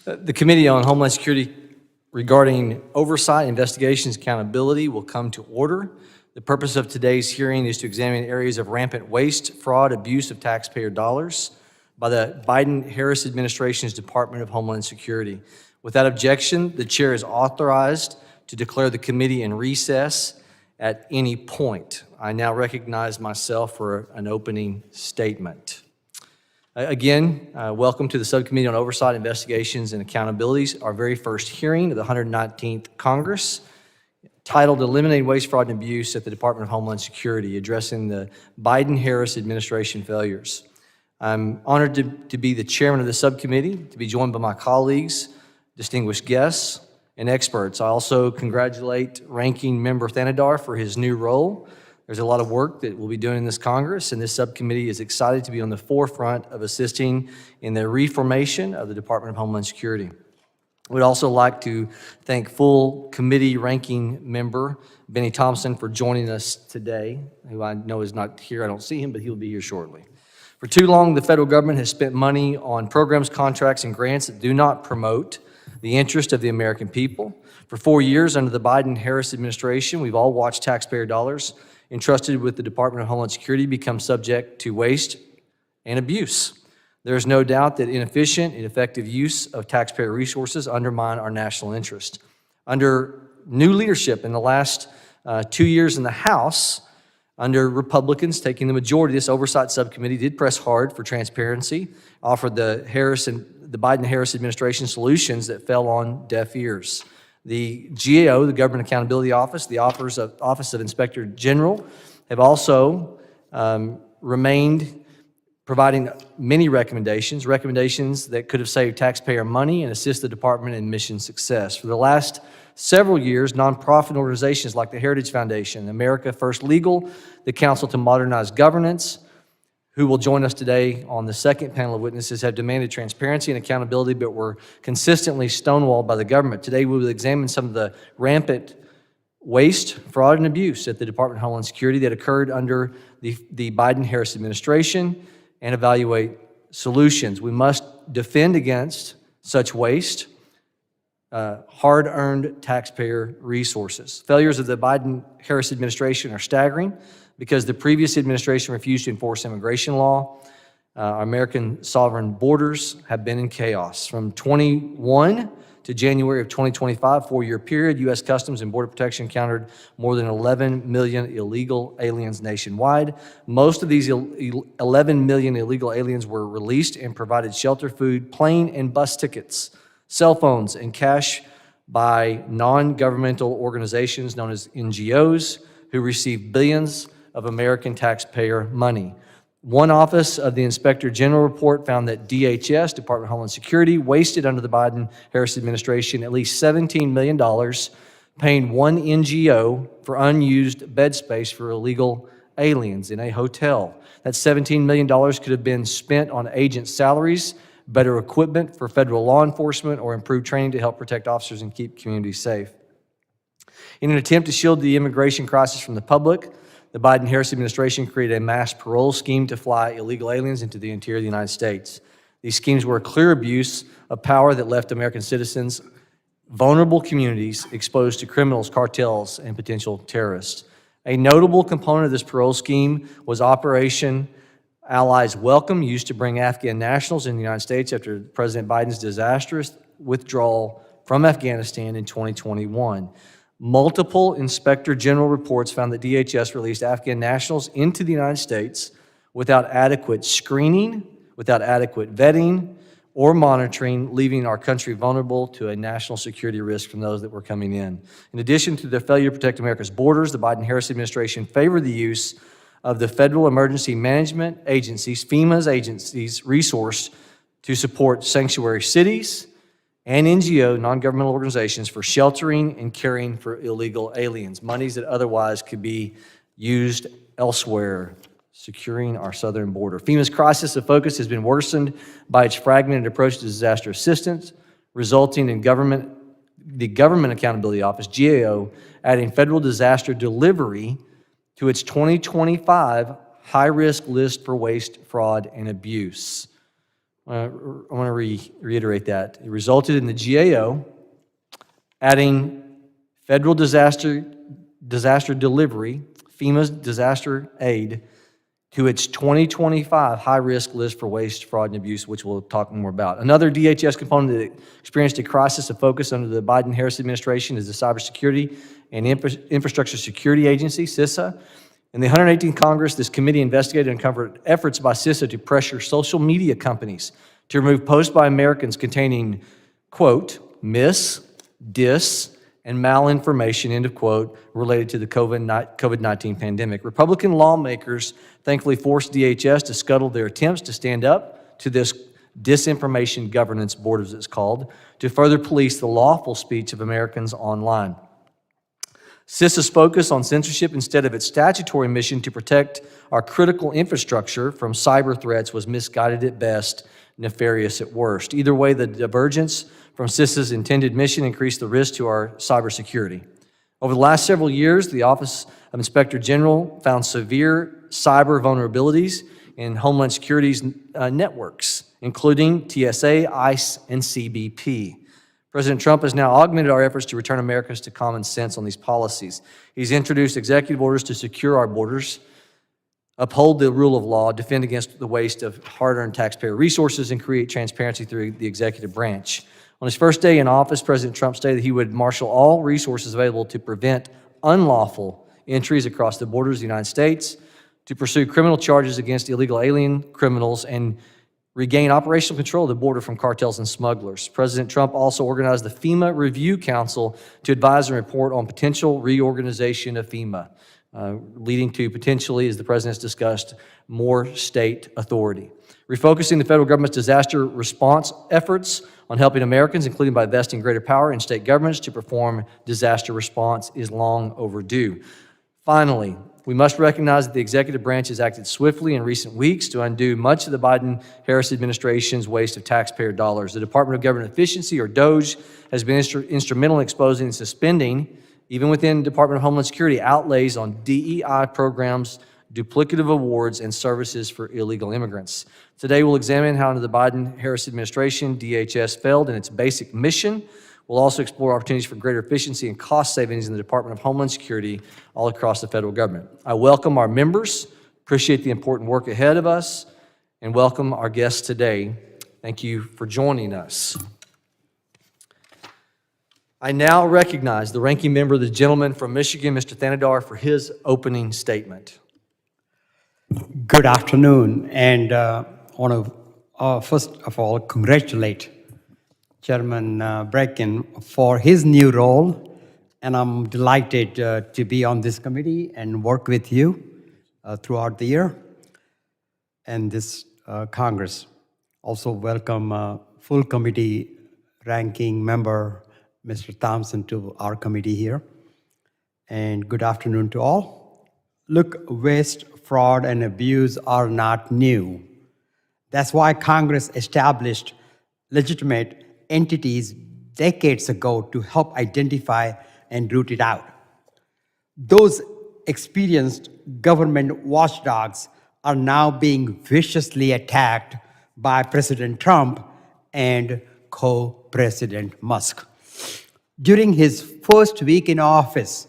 The Committee on Homeland Security regarding oversight, investigations, accountability will come to order. The purpose of today's hearing is to examine areas of rampant waste, fraud, abuse of taxpayer dollars by the Biden-Harris administration's Department of Homeland Security. Without objection, the chair is authorized to declare the committee in recess at any point. I now recognize myself for an opening statement. Again, welcome to the Subcommittee on Oversight, Investigations, and Accountabilities, our very first hearing of the 119th Congress, titled Eliminating Waste, Fraud, and Abuse at the Department of Homeland Security, addressing the Biden-Harris administration failures. I'm honored to be the chairman of the subcommittee, to be joined by my colleagues, distinguished guests, and experts. I also congratulate Ranking Member Thanedar for his new role. There's a lot of work that we'll be doing in this Congress, and this subcommittee is excited to be on the forefront of assisting in the reformation of the Department of Homeland Security. We'd also like to thank full committee ranking member Benny Thompson for joining us today, who I know is not here. I don't see him, but he'll be here shortly. For too long, the federal government has spent money on programs, contracts, and grants that do not promote the interest of the American people. For 4 years under the Biden-Harris administration, we've all watched taxpayer dollars entrusted with the Department of Homeland Security become subject to waste and abuse. There is no doubt that inefficient and ineffective use of taxpayer resources undermine our national interest. Under new leadership in the last 2 years in the House, under Republicans taking the majority, this oversight subcommittee did press hard for transparency, offered the Biden-Harris administration solutions that fell on deaf ears. The GAO, the Government Accountability Office, the Office of Inspector General, have also remained providing many recommendations that could have saved taxpayer money and assist the department in mission success. For the last several years, nonprofit organizations like the Heritage Foundation, America First Legal, the Council to Modernize Governance, who will join us today on the second panel of witnesses, have demanded transparency and accountability, but were consistently stonewalled by the government. Today, we will examine some of the rampant waste, fraud, and abuse at the Department of Homeland Security that occurred under the Biden-Harris administration and evaluate solutions. We must defend against such waste, hard-earned taxpayer resources. Failures of the Biden-Harris administration are staggering because the previous administration refused to enforce immigration law. Our American sovereign borders have been in chaos. From 21 to January of 2025, 4-year period, U.S. Customs and Border Protection counted more than 11 million illegal aliens nationwide. Most of these 11 million illegal aliens were released and provided shelter, food, plane and bus tickets, cell phones, and cash by non-governmental organizations known as NGOs who receive billions of American taxpayer money. One Office of the Inspector General report found that DHS, Department of Homeland Security, wasted under the Biden-Harris administration at least $17 million, paying one NGO for unused bed space for illegal aliens in a hotel. That $17 million could have been spent on agent salaries, better equipment for federal law enforcement, or improved training to help protect officers and keep communities safe. In an attempt to shield the immigration crisis from the public, the Biden-Harris administration created a mass parole scheme to fly illegal aliens into the interior of the United States. These schemes were a clear abuse of power that left American citizens, vulnerable communities, exposed to criminals, cartels, and potential terrorists. A notable component of this parole scheme was Operation Allies Welcome, used to bring Afghan nationals in the United States after President Biden's disastrous withdrawal from Afghanistan in 2021. Multiple Inspector General reports found that DHS released Afghan nationals into the United States without adequate screening, without adequate vetting, or monitoring, leaving our country vulnerable to a national security risk from those that were coming in. In addition to their failure to protect America's borders, the Biden-Harris administration favored the use of the Federal Emergency Management Agency's, FEMA's agencies, resource to support sanctuary cities and NGO, non-governmental organizations, for sheltering and caring for illegal aliens, monies that otherwise could be used elsewhere, securing our southern border. FEMA's crisis of focus has been worsened by its fragmented approach to disaster assistance, resulting in the Government Accountability Office, GAO, adding federal disaster delivery to its 2025 high-risk list for waste, fraud, and abuse. I want to reiterate that. It resulted in the GAO adding federal disaster delivery, FEMA's disaster aid, to its 2025 high-risk list for waste, fraud, and abuse, which we'll talk more about. Another DHS component that experienced a crisis of focus under the Biden-Harris administration is the Cybersecurity and Infrastructure Security Agency, CISA. In the 118th Congress, this committee investigated and uncovered efforts by CISA to pressure social media companies to remove posts by Americans containing, quote, mis, dis, and malinformation, end of quote, related to the COVID-19 pandemic. Republican lawmakers thankfully forced DHS to scuttle their attempts to stand up to this Disinformation Governance Board, as it's called, to further police the lawful speech of Americans online. CISA's focus on censorship instead of its statutory mission to protect our critical infrastructure from cyber threats was misguided at best, nefarious at worst. Either way, the divergence from CISA's intended mission increased the risk to our cybersecurity. Over the last several years, the Office of Inspector General found severe cyber vulnerabilities in Homeland Security's networks, including TSA, ICE, and CBP. President Trump has now augmented our efforts to return Americans to common sense on these policies. He's introduced executive orders to secure our borders, uphold the rule of law, defend against the waste of hard-earned taxpayer resources, and create transparency through the executive branch. On his first day in office, President Trump stated that he would marshal all resources available to prevent unlawful entries across the borders of the United States, to pursue criminal charges against illegal alien criminals, and regain operational control of the border from cartels and smugglers. President Trump also organized the FEMA Review Council to advise and report on potential reorganization of FEMA, leading to potentially, as the President has discussed, more state authority. Refocusing the federal government's disaster response efforts on helping Americans, including by vesting greater power in state governments to perform disaster response, is long overdue. Finally, we must recognize that the executive branch has acted swiftly in recent weeks to undo much of the Biden-Harris administration's waste of taxpayer dollars. The Department of Government Efficiency, or DOGE, has been instrumental in exposing and suspending, even within the Department of Homeland Security, outlays on DEI programs, duplicative awards, and services for illegal immigrants. Today, we'll examine how under the Biden-Harris administration, DHS failed in its basic mission. We'll also explore opportunities for greater efficiency and cost savings in the Department of Homeland Security all across the federal government. I welcome our members, appreciate the important work ahead of us, and welcome our guests today. Thank you for joining us. I now recognize the ranking member, the gentleman from Michigan, Mr. Thanedar, for his opening statement. Good afternoon, and I want to first of all congratulate Chairman Brecken for his new role, and I'm delighted to be on this committee and work with you throughout the year and this Congress. Also welcome full committee ranking member Mr. Thompson to our committee here, and good afternoon to all. Look, waste, fraud, and abuse are not new. That's why Congress established legitimate entities decades ago to help identify and root it out. Those experienced government watchdogs are now being viciously attacked by President Trump and co-President Musk. During his first week in office,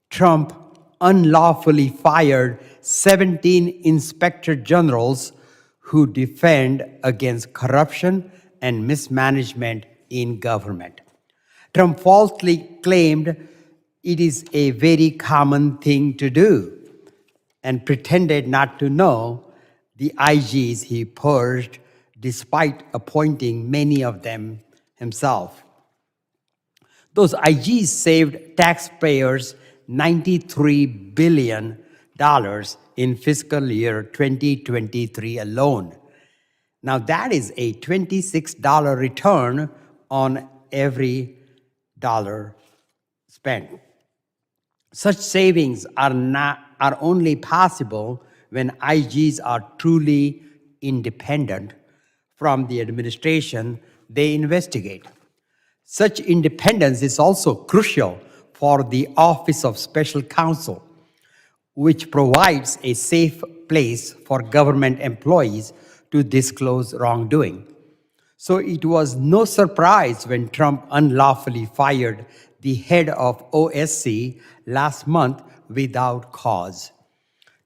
Trump unlawfully fired 17 inspector generals who defend against corruption and mismanagement in government. Trump falsely claimed it is a very common thing to do and pretended not to know the IGs he purged despite appointing many of them himself. Those IGs saved taxpayers $93 billion in fiscal year 2023 alone. Now that is a $26 return on every dollar spent. Such savings are only possible when IGs are truly independent from the administration they investigate. Such independence is also crucial for the Office of Special Counsel, which provides a safe place for government employees to disclose wrongdoing. So it was no surprise when Trump unlawfully fired the head of OSC last month without cause.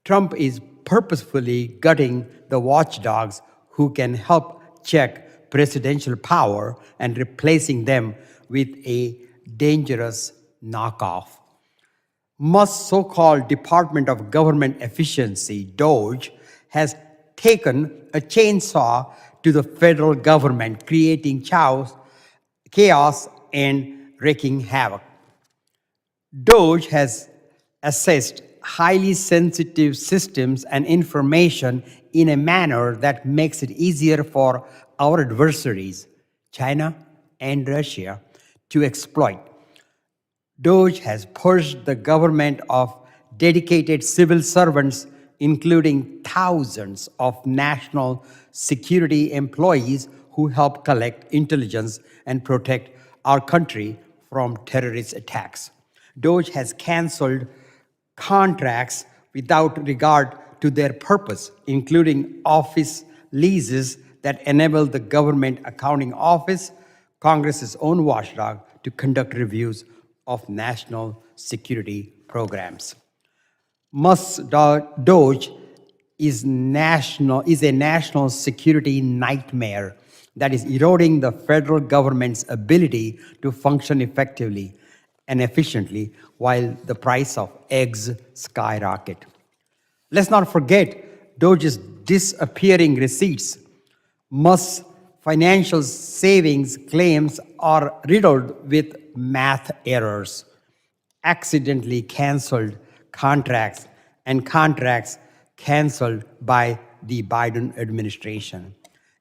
Trump is purposefully gutting the watchdogs who can help check presidential power and replacing them with a dangerous knockoff. Musk's so-called Department of Government Efficiency, DOGE, has taken a chainsaw to the federal government, creating chaos and wreaking havoc. DOGE has assessed highly sensitive systems and information in a manner that makes it easier for our adversaries, China and Russia, to exploit. DOGE has purged the government of dedicated civil servants, including thousands of national security employees who help collect intelligence and protect our country from terrorist attacks. DOGE has canceled contracts without regard to their purpose, including office leases that enable the Government Accounting Office, Congress's own watchdog, to conduct reviews of national security programs. Musk's DOGE is a national security nightmare that is eroding the federal government's ability to function effectively and efficiently while the price of eggs skyrocket. Let's not forget DOGE's disappearing receipts. Musk's financial savings claims are riddled with math errors, accidentally canceled contracts, and contracts canceled by the Biden administration.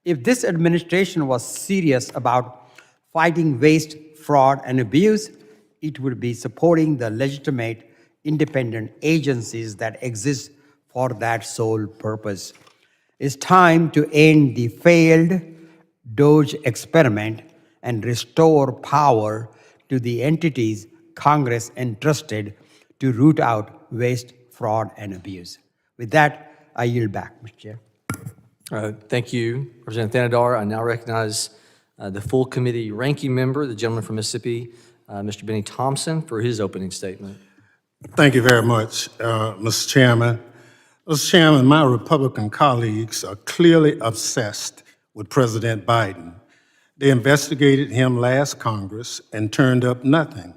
If this administration was serious about fighting waste, fraud, and abuse, it would be supporting the legitimate independent agencies that exist for that sole purpose. It's time to end the failed DOGE experiment and restore power to the entities Congress entrusted to root out waste, fraud, and abuse. With that, I yield back, Mr. Chair. Thank you, Representative Thanadar. I now recognize the full committee ranking member, the gentleman from Mississippi, Mr. Benny Thompson, for his opening statement. Thank you very much, Mr. Chairman. Mr. Chairman, my Republican colleagues are clearly obsessed with President Biden. They investigated him last Congress and turned up nothing.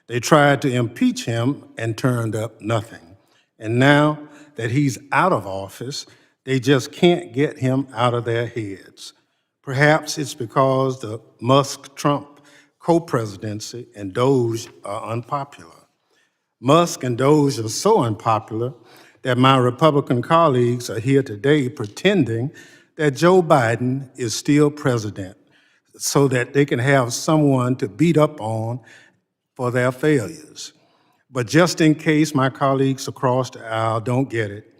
They tried to impeach him and turned up nothing. And now that he's out of office, they just can't get him out of their heads. Perhaps it's because the Musk-Trump co-presidency and DOGE are unpopular. Musk and DOGE are so unpopular that my Republican colleagues are here today pretending that Joe Biden is still president so that they can have someone to beat up on for their failures. But just in case my colleagues across the aisle don't get it,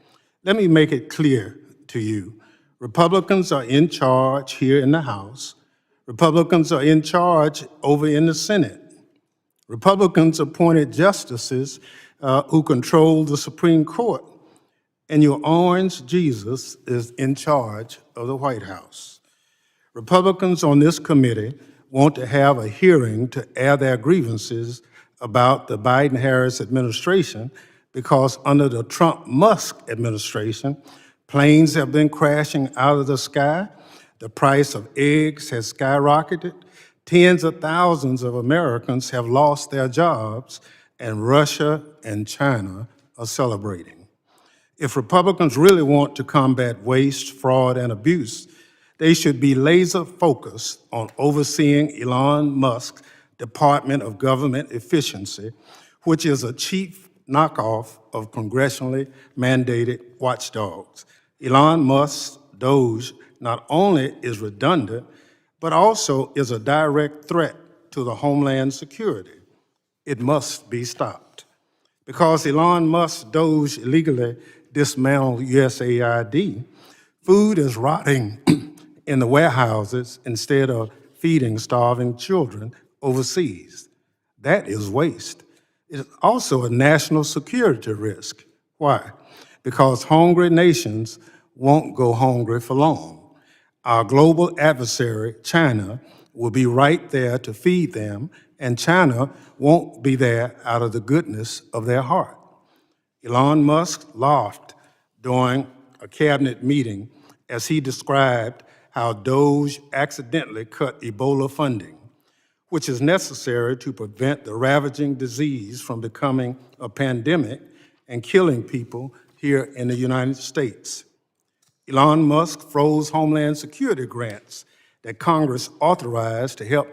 let me make it clear to you. Republicans are in charge here in the House. Republicans are in charge over in the Senate. Republicans appointed justices who control the Supreme Court. And your orange Jesus is in charge of the White House. Republicans on this committee want to have a hearing to air their grievances about the Biden-Harris administration because under the Trump-Musk administration, planes have been crashing out of the sky, the price of eggs has skyrocketed, tens of thousands of Americans have lost their jobs, and Russia and China are celebrating. If Republicans really want to combat waste, fraud, and abuse, they should be laser focused on overseeing Elon Musk's Department of Government Efficiency, which is a cheap knockoff of congressionally mandated watchdogs. Elon Musk's DOGE not only is redundant, but also is a direct threat to the Homeland Security. It must be stopped. Because Elon Musk's DOGE illegally dismantled USAID, food is rotting in the warehouses instead of feeding starving children overseas. That is waste. It is also a national security risk. Why? Because hungry nations won't go hungry for long. Our global adversary, China, will be right there to feed them, and China won't be there out of the goodness of their heart. Elon Musk laughed during a cabinet meeting as he described how Doge accidentally cut Ebola funding, which is necessary to prevent the ravaging disease from becoming a pandemic and killing people here in the United States. Elon Musk froze Homeland Security grants that Congress authorized to help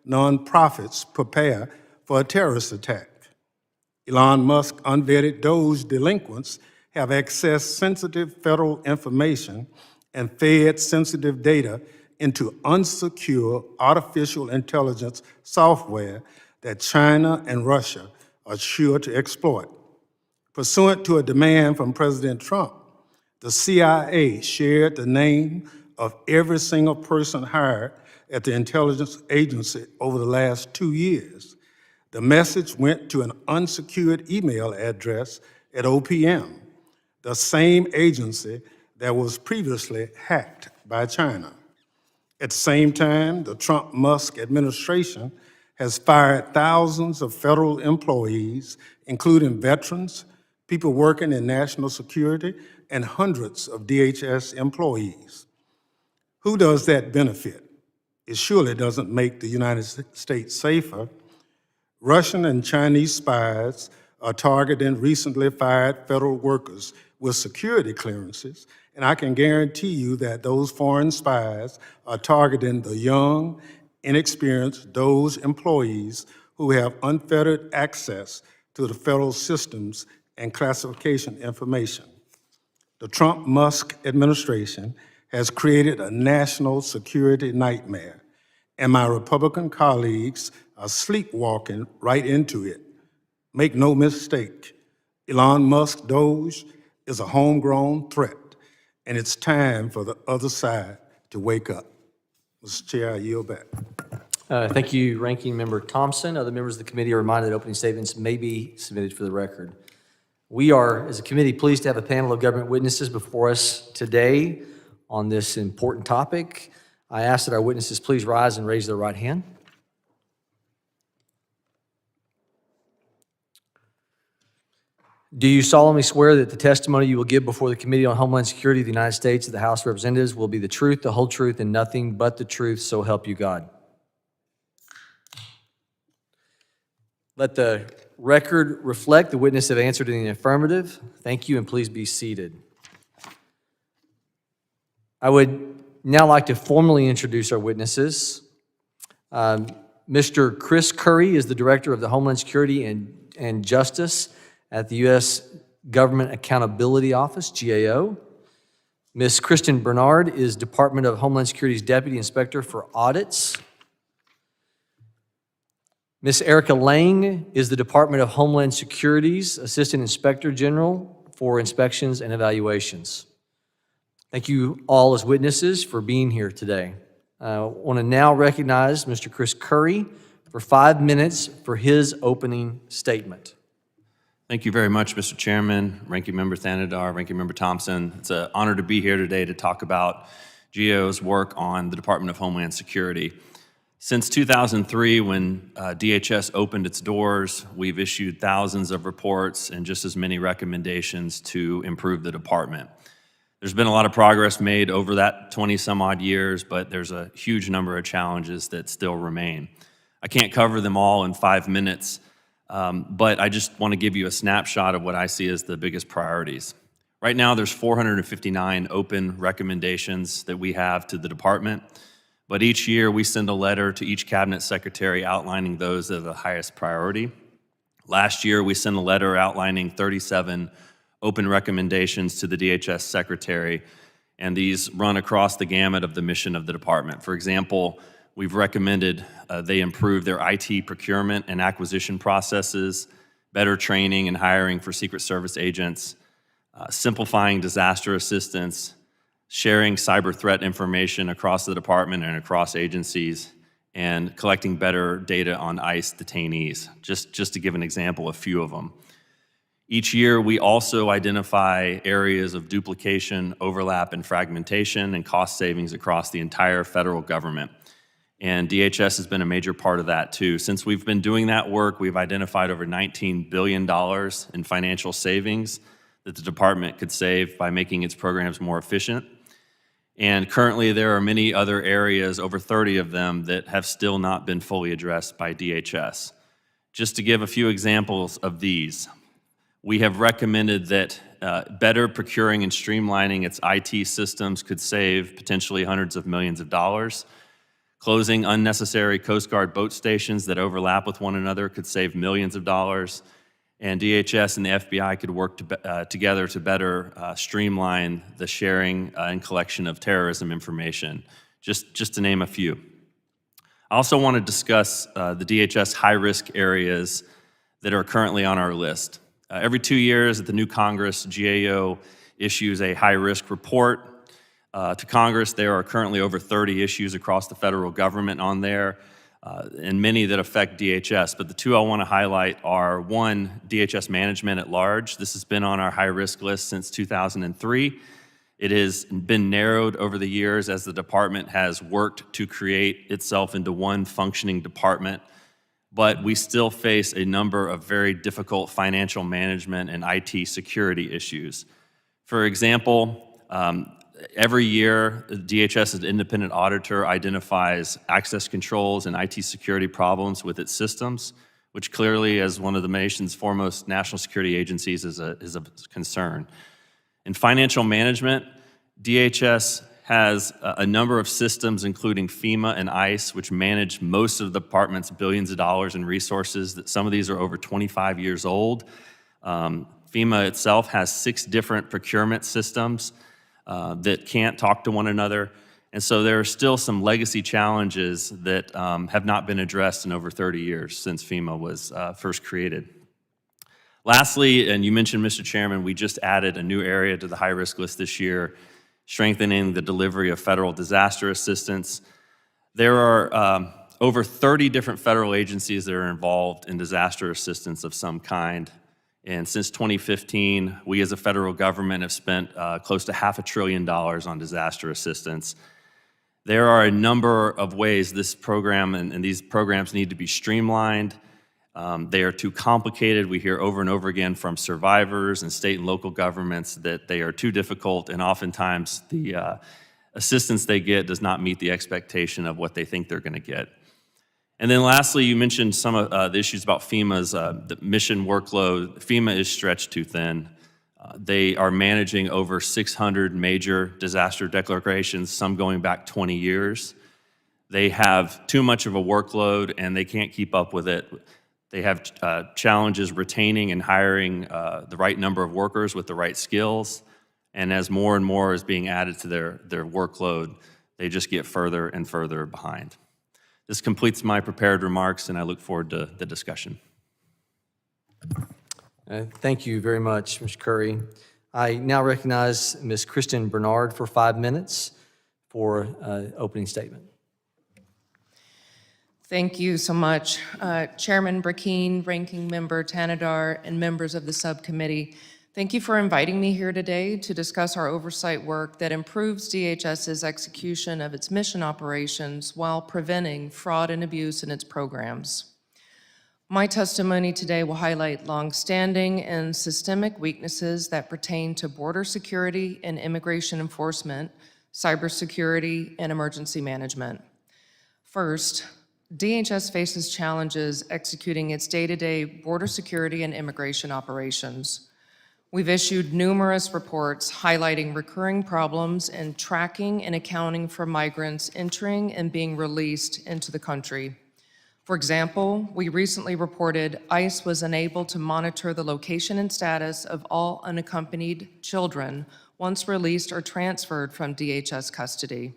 nonprofits prepare for a terrorist attack. Elon Musk unvetted Doge delinquents have accessed sensitive federal information and fed sensitive data into unsecure artificial intelligence software that China and Russia are sure to exploit. Pursuant to a demand from President Trump, the CIA shared the name of every single person hired at the intelligence agency over the last 2 years. The message went to an unsecured email address at OPM, the same agency that was previously hacked by China. At the same time, the Trump-Musk administration has fired thousands of federal employees, including veterans, people working in national security, and hundreds of DHS employees. Who does that benefit? It surely doesn't make the United States safer. Russian and Chinese spies are targeting recently fired federal workers with security clearances, and I can guarantee you that those foreign spies are targeting the young, inexperienced, those employees who have unfettered access to the federal systems and classification information. The Trump-Musk administration has created a national security nightmare, and my Republican colleagues are sleepwalking right into it. Make no mistake, Elon Musk Doge is a homegrown threat, and it's time for the other side to wake up. Mr. Chair, I yield back. Thank you, Ranking Member Thompson. Other members of the committee are reminded that opening statements may be submitted for the record. We are, as a committee, pleased to have a panel of government witnesses before us today on this important topic. I ask that our witnesses please rise and raise their right hand. Do you solemnly swear that the testimony you will give before the Committee on Homeland Security of the United States of the House of Representatives will be the truth, the whole truth, and nothing but the truth, so help you God? Let the record reflect the witness have answered in the affirmative. Thank you, and please be seated. I would now like to formally introduce our witnesses. Mr. Chris Currie is the Director of the Homeland Security and Justice at the U.S. Government Accountability Office, GAO. Ms. Kristen Bernard is Department of Homeland Security's Deputy Inspector for Audits. Ms. Erika Lang is the Department of Homeland Security's Assistant Inspector General for Inspections and Evaluations. Thank you all as witnesses for being here today. I want to now recognize Mr. Chris Currie for 5 minutes for his opening statement. Thank you very much, Mr. Chairman, Ranking Member Thanedar, Ranking Member Thompson. It's an honor to be here today to talk about GAO's work on the Department of Homeland Security. Since 2003, when DHS opened its doors, we've issued thousands of reports and just as many recommendations to improve the department. There's been a lot of progress made over that 20-some-odd years, but there's a huge number of challenges that still remain. I can't cover them all in 5 minutes, but I just want to give you a snapshot of what I see as the biggest priorities. Right now, there's 459 open recommendations that we have to the department, but each year we send a letter to each cabinet secretary outlining those that are the highest priority. Last year, we sent a letter outlining 37 open recommendations to the DHS secretary, and these run across the gamut of the mission of the department. For example, we've recommended they improve their IT procurement and acquisition processes, better training and hiring for Secret Service agents, simplifying disaster assistance, sharing cyber threat information across the department and across agencies, and collecting better data on ICE detainees, just to give an example, a few of them. Each year, we also identify areas of duplication, overlap, and fragmentation and cost savings across the entire federal government. And DHS has been a major part of that too. Since we've been doing that work, we've identified over $19 billion in financial savings that the department could save by making its programs more efficient. And currently, there are many other areas, over 30 of them, that have still not been fully addressed by DHS. Just to give a few examples of these, we have recommended that better procuring and streamlining its IT systems could save potentially hundreds of millions of dollars. Closing unnecessary Coast Guard boat stations that overlap with one another could save millions of dollars. And DHS and the FBI could work together to better streamline the sharing and collection of terrorism information, just to name a few. I also want to discuss the DHS high-risk areas that are currently on our list. Every 2 years at the new Congress, GAO issues a high-risk report to Congress. There are currently over 30 issues across the federal government on there, and many that affect DHS. But the two I want to highlight are, one, DHS management at large. This has been on our high-risk list since 2003. It has been narrowed over the years as the department has worked to create itself into one functioning department, but we still face a number of very difficult financial management and IT security issues. For example, every year, DHS's independent auditor identifies access controls and IT security problems with its systems, which clearly, as one of the nation's foremost national security agencies, is a concern. In financial management, DHS has a number of systems, including FEMA and ICE, which manage most of the department's billions of dollars in resources. Some of these are over 25 years old. FEMA itself has 6 different procurement systems that can't talk to one another. And so there are still some legacy challenges that have not been addressed in over 30 years since FEMA was first created. Lastly, and you mentioned, Mr. Chairman, we just added a new area to the high-risk list this year, strengthening the delivery of federal disaster assistance. There are over 30 different federal agencies that are involved in disaster assistance of some kind. And since 2015, we as a federal government have spent close to $500 billion on disaster assistance. There are a number of ways this program and these programs need to be streamlined. They are too complicated. We hear over and over again from survivors and state and local governments that they are too difficult, and oftentimes the assistance they get does not meet the expectation of what they think they're going to get. And then lastly, you mentioned some of the issues about FEMA's the mission workload. FEMA is stretched too thin. They are managing over 600 major disaster declarations, some going back 20 years. They have too much of a workload, and they can't keep up with it. They have challenges retaining and hiring the right number of workers with the right skills. And as more and more is being added to their workload, they just get further and further behind. This completes my prepared remarks, and I look forward to the discussion. Thank you very much, Mr. Currie. I now recognize Ms. Kristen Bernard for 5 minutes for opening statement. Thank you so much. Chairman Brackeen, Ranking Member Tanadar, and members of the subcommittee, thank you for inviting me here today to discuss our oversight work that improves DHS's execution of its mission operations while preventing fraud and abuse in its programs. My testimony today will highlight long-standing and systemic weaknesses that pertain to border security and immigration enforcement, cybersecurity, and emergency management. First, DHS faces challenges executing its day-to-day border security and immigration operations. We've issued numerous reports highlighting recurring problems in tracking and accounting for migrants entering and being released into the country. For example, we recently reported ICE was unable to monitor the location and status of all unaccompanied children once released or transferred from DHS custody.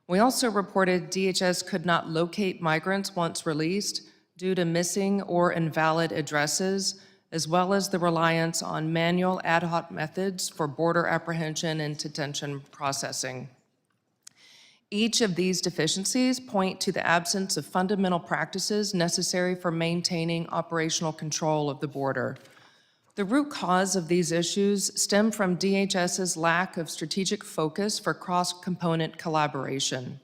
We also reported DHS could not locate migrants once released due to missing or invalid addresses, as well as the reliance on manual ad hoc methods for border apprehension and detention processing. Each of these deficiencies point to the absence of fundamental practices necessary for maintaining operational control of the border. The root cause of these issues stem from DHS's lack of strategic focus for cross-component collaboration.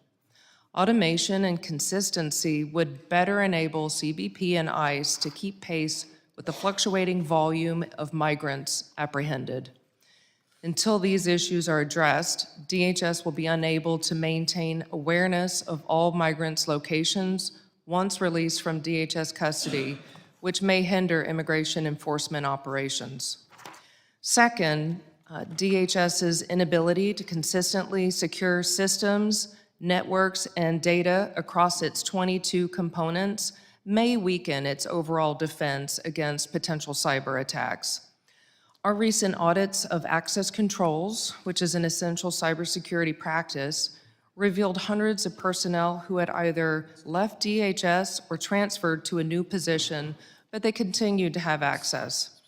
Automation and consistency would better enable CBP and ICE to keep pace with the fluctuating volume of migrants apprehended. Until these issues are addressed, DHS will be unable to maintain awareness of all migrants' locations once released from DHS custody, which may hinder immigration enforcement operations. Second, DHS's inability to consistently secure systems, networks, and data across its 22 components may weaken its overall defense against potential cyber attacks. Our recent audits of access controls, which is an essential cybersecurity practice, revealed hundreds of personnel who had either left DHS or transferred to a new position, but they continued to have access.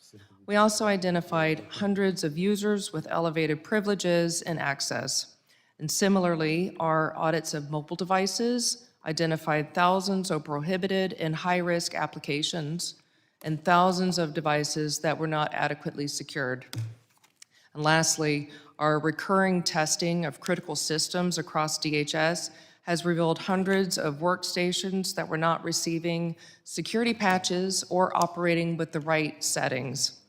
We also identified hundreds of users with elevated privileges and access. And similarly, our audits of mobile devices identified thousands of prohibited and high-risk applications and thousands of devices that were not adequately secured. And lastly, our recurring testing of critical systems across DHS has revealed hundreds of workstations that were not receiving security patches or operating with the right settings.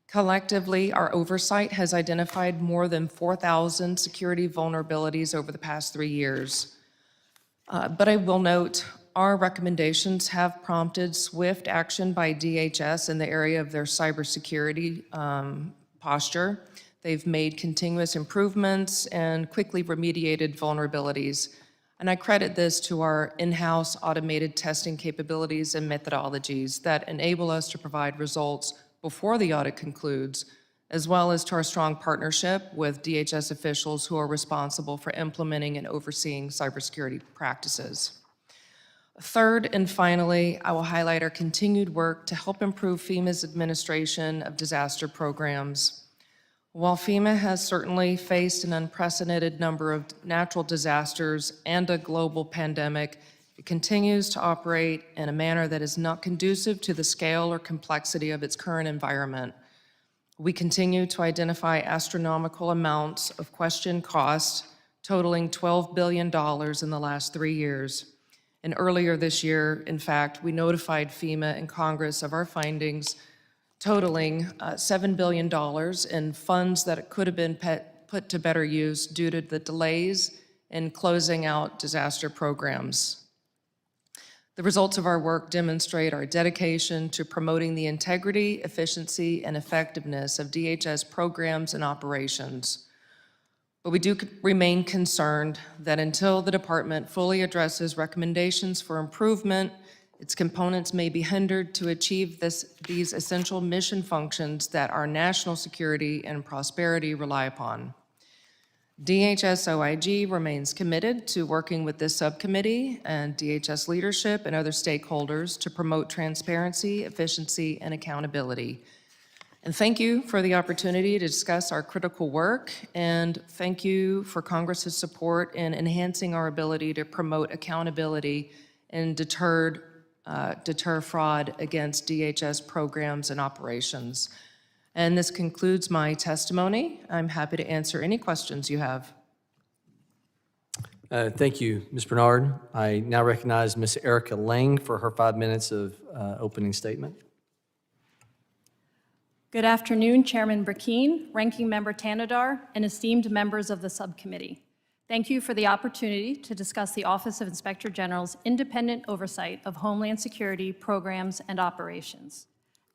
Collectively, our oversight has identified more than 4,000 security vulnerabilities over the past 3 years. But I will note, our recommendations have prompted swift action by DHS in the area of their cybersecurity posture. They've made continuous improvements and quickly remediated vulnerabilities. And I credit this to our in-house automated testing capabilities and methodologies that enable us to provide results before the audit concludes, as well as to our strong partnership with DHS officials who are responsible for implementing and overseeing cybersecurity practices. Third and finally, I will highlight our continued work to help improve FEMA's administration of disaster programs. While FEMA has certainly faced an unprecedented number of natural disasters and a global pandemic, it continues to operate in a manner that is not conducive to the scale or complexity of its current environment. We continue to identify astronomical amounts of questioned costs totaling $12 billion in the last 3 years. And earlier this year, in fact, we notified FEMA and Congress of our findings totaling $7 billion in funds that could have been put to better use due to the delays in closing out disaster programs. The results of our work demonstrate our dedication to promoting the integrity, efficiency, and effectiveness of DHS programs and operations. But we do remain concerned that until the department fully addresses recommendations for improvement, its components may be hindered to achieve these essential mission functions that our national security and prosperity rely upon. DHS OIG remains committed to working with this subcommittee and DHS leadership and other stakeholders to promote transparency, efficiency, and accountability. And thank you for the opportunity to discuss our critical work, and thank you for Congress's support in enhancing our ability to promote accountability and deter fraud against DHS programs and operations. And this concludes my testimony. I'm happy to answer any questions you have. Thank you, Ms. Bernard. I now recognize Ms. Erika Lang for her 5 minutes of opening statement. Good afternoon, Chairman Burkeen, Ranking Member Tanadar, and esteemed members of the subcommittee. Thank you for the opportunity to discuss the Office of Inspector General's independent oversight of Homeland Security programs and operations.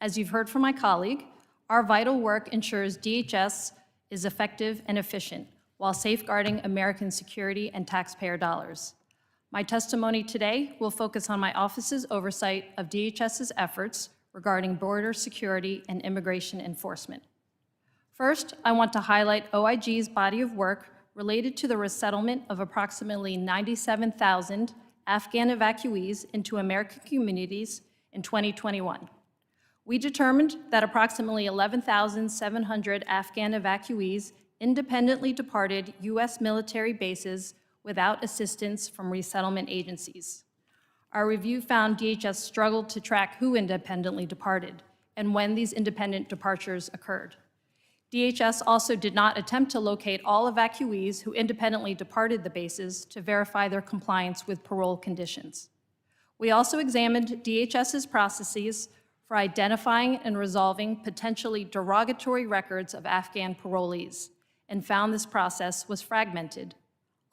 As you've heard from my colleague, our vital work ensures DHS is effective and efficient while safeguarding American security and taxpayer dollars. My testimony today will focus on my office's oversight of DHS's efforts regarding border security and immigration enforcement. First, I want to highlight OIG's body of work related to the resettlement of approximately 97,000 Afghan evacuees into American communities in 2021. We determined that approximately 11,700 Afghan evacuees independently departed U.S. military bases without assistance from resettlement agencies. Our review found DHS struggled to track who independently departed and when these independent departures occurred. DHS also did not attempt to locate all evacuees who independently departed the bases to verify their compliance with parole conditions. We also examined DHS's processes for identifying and resolving potentially derogatory records of Afghan parolees and found this process was fragmented.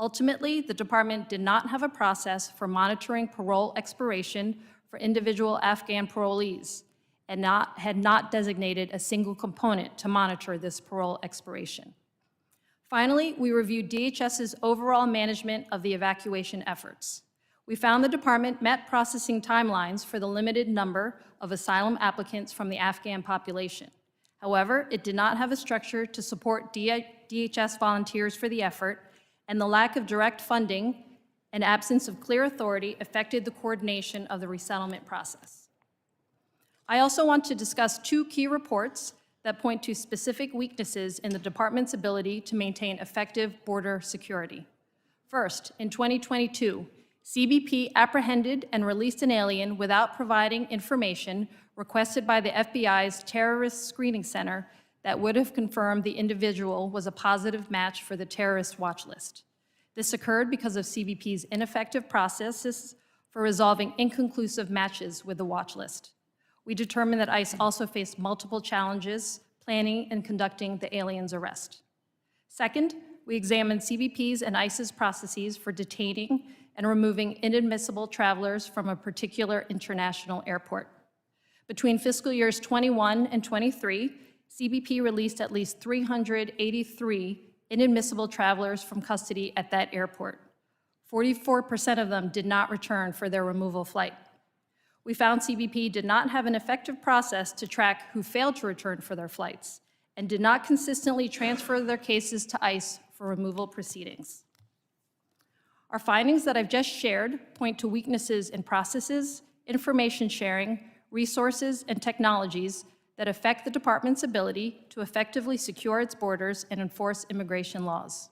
Ultimately, the department did not have a process for monitoring parole expiration for individual Afghan parolees and had not designated a single component to monitor this parole expiration. Finally, we reviewed DHS's overall management of the evacuation efforts. We found the department met processing timelines for the limited number of asylum applicants from the Afghan population. However, it did not have a structure to support DHS volunteers for the effort, and the lack of direct funding and absence of clear authority affected the coordination of the resettlement process. I also want to discuss two key reports that point to specific weaknesses in the department's ability to maintain effective border security. First, in 2022, CBP apprehended and released an alien without providing information requested by the FBI's Terrorist Screening Center that would have confirmed the individual was a positive match for the terrorist watch list. This occurred because of CBP's ineffective processes for resolving inconclusive matches with the watch list. We determined that ICE also faced multiple challenges planning and conducting the alien's arrest. Second, we examined CBP's and ICE's processes for detaining and removing inadmissible travelers from a particular international airport. Between fiscal years 21 and 23, CBP released at least 383 inadmissible travelers from custody at that airport. 44% of them did not return for their removal flight. We found CBP did not have an effective process to track who failed to return for their flights and did not consistently transfer their cases to ICE for removal proceedings. Our findings that I've just shared point to weaknesses in processes, information sharing, resources, and technologies that affect the department's ability to effectively secure its borders and enforce immigration laws.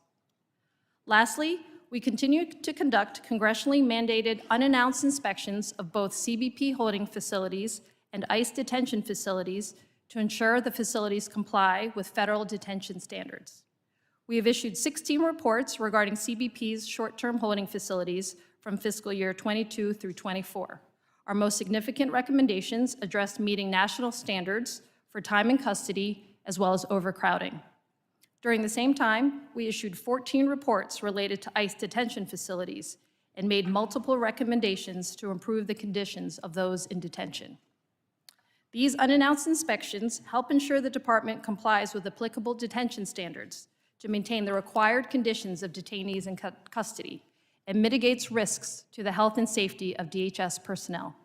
Lastly, we continue to conduct congressionally mandated unannounced inspections of both CBP holding facilities and ICE detention facilities to ensure the facilities comply with federal detention standards. We have issued 16 reports regarding CBP's short-term holding facilities from fiscal year 22 through 24. Our most significant recommendations addressed meeting national standards for time in custody as well as overcrowding. During the same time, we issued 14 reports related to ICE detention facilities and made multiple recommendations to improve the conditions of those in detention. These unannounced inspections help ensure the department complies with applicable detention standards to maintain the required conditions of detainees in custody and mitigates risks to the health and safety of DHS personnel.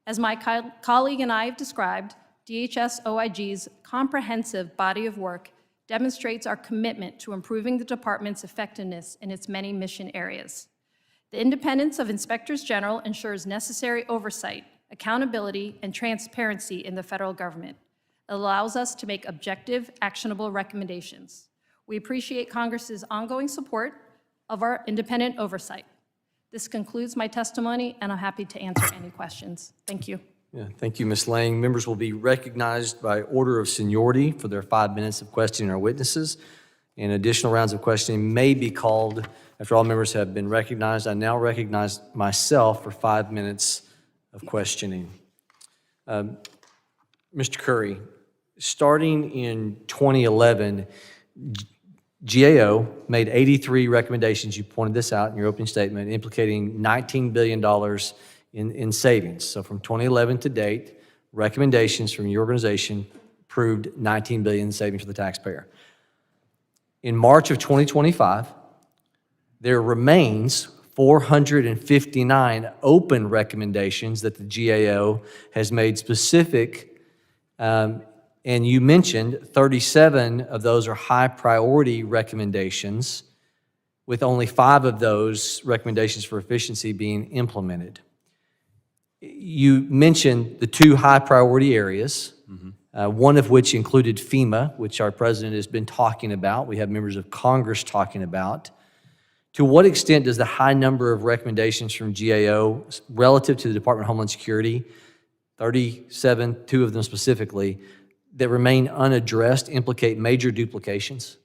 As my colleague and I have described, DHS OIG's comprehensive body of work demonstrates our commitment to improving the department's effectiveness in its many mission areas. The independence of inspectors general ensures necessary oversight, accountability, and transparency in the federal government. It allows us to make objective, actionable recommendations. We appreciate Congress's ongoing support of our independent oversight. This concludes my testimony, and I'm happy to answer any questions. Thank you. Yeah, thank you, Ms. Lang. Members will be recognized by order of seniority for their 5 minutes of questioning our witnesses, and additional rounds of questioning may be called after all members have been recognized. I now recognize myself for 5 minutes of questioning. Mr. Currie, starting in 2011, GAO made 83 recommendations. You pointed this out in your opening statement, implicating $19 billion in savings. So from 2011 to date, recommendations from your organization proved $19 billion in savings for the taxpayer. In March of 2025, there remains 459 open recommendations that the GAO has made specific, and you mentioned 37 of those are high priority recommendations, with only 5 of those recommendations for efficiency being implemented. You mentioned the 2 high priority areas, one of which included FEMA, which our president has been talking about. We have members of Congress talking about. To what extent does the high number of recommendations from GAO relative to the Department of Homeland Security 37, two of them specifically, that remain unaddressed implicate major duplications,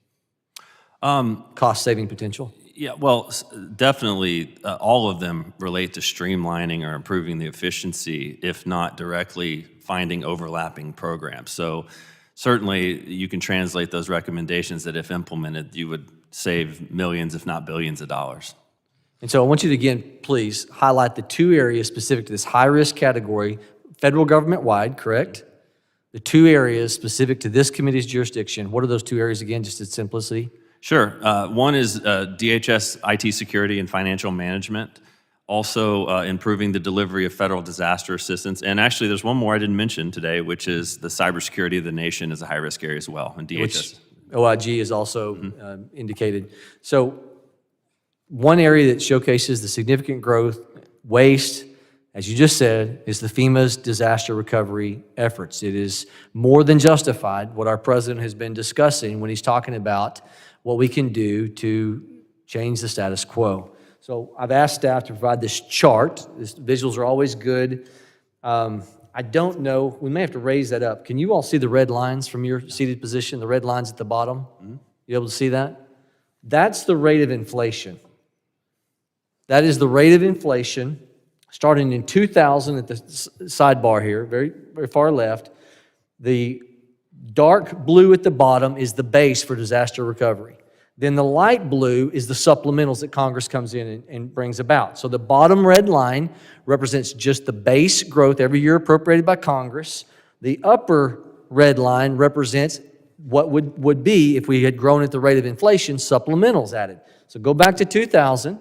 cost-saving potential? Yeah, well, definitely, all of them relate to streamlining or improving the efficiency, if not directly finding overlapping programs. So certainly, you can translate those recommendations that if implemented, you would save millions, if not billions of dollars. And so I want you to, again, please highlight the two areas specific to this high-risk category, federal government-wide, correct? The two areas specific to this committee's jurisdiction. What are those two areas again, just its simplicity? Sure. One is DHS IT security and financial management, also improving the delivery of federal disaster assistance. And actually, there's one more I didn't mention today, which is the cybersecurity of the nation is a high-risk area as well, and DHS. Which OIG is also indicated. So one area that showcases the significant growth, waste, as you just said, is the FEMA's disaster recovery efforts. It is more than justified what our president has been discussing when he's talking about what we can do to change the status quo. So I've asked staff to provide this chart. Visuals are always good. I don't know, we may have to raise that up. Can you all see the red lines from your seated position, the red lines at the bottom? You able to see that? That's the rate of inflation. That is the rate of inflation starting in 2000 at the sidebar here, very, very far left. The dark blue at the bottom is the base for disaster recovery. Then the light blue is the supplementals that Congress comes in and brings about. So the bottom red line represents just the base growth every year appropriated by Congress. The upper red line represents what would be, if we had grown at the rate of inflation, supplementals added. So go back to 2000.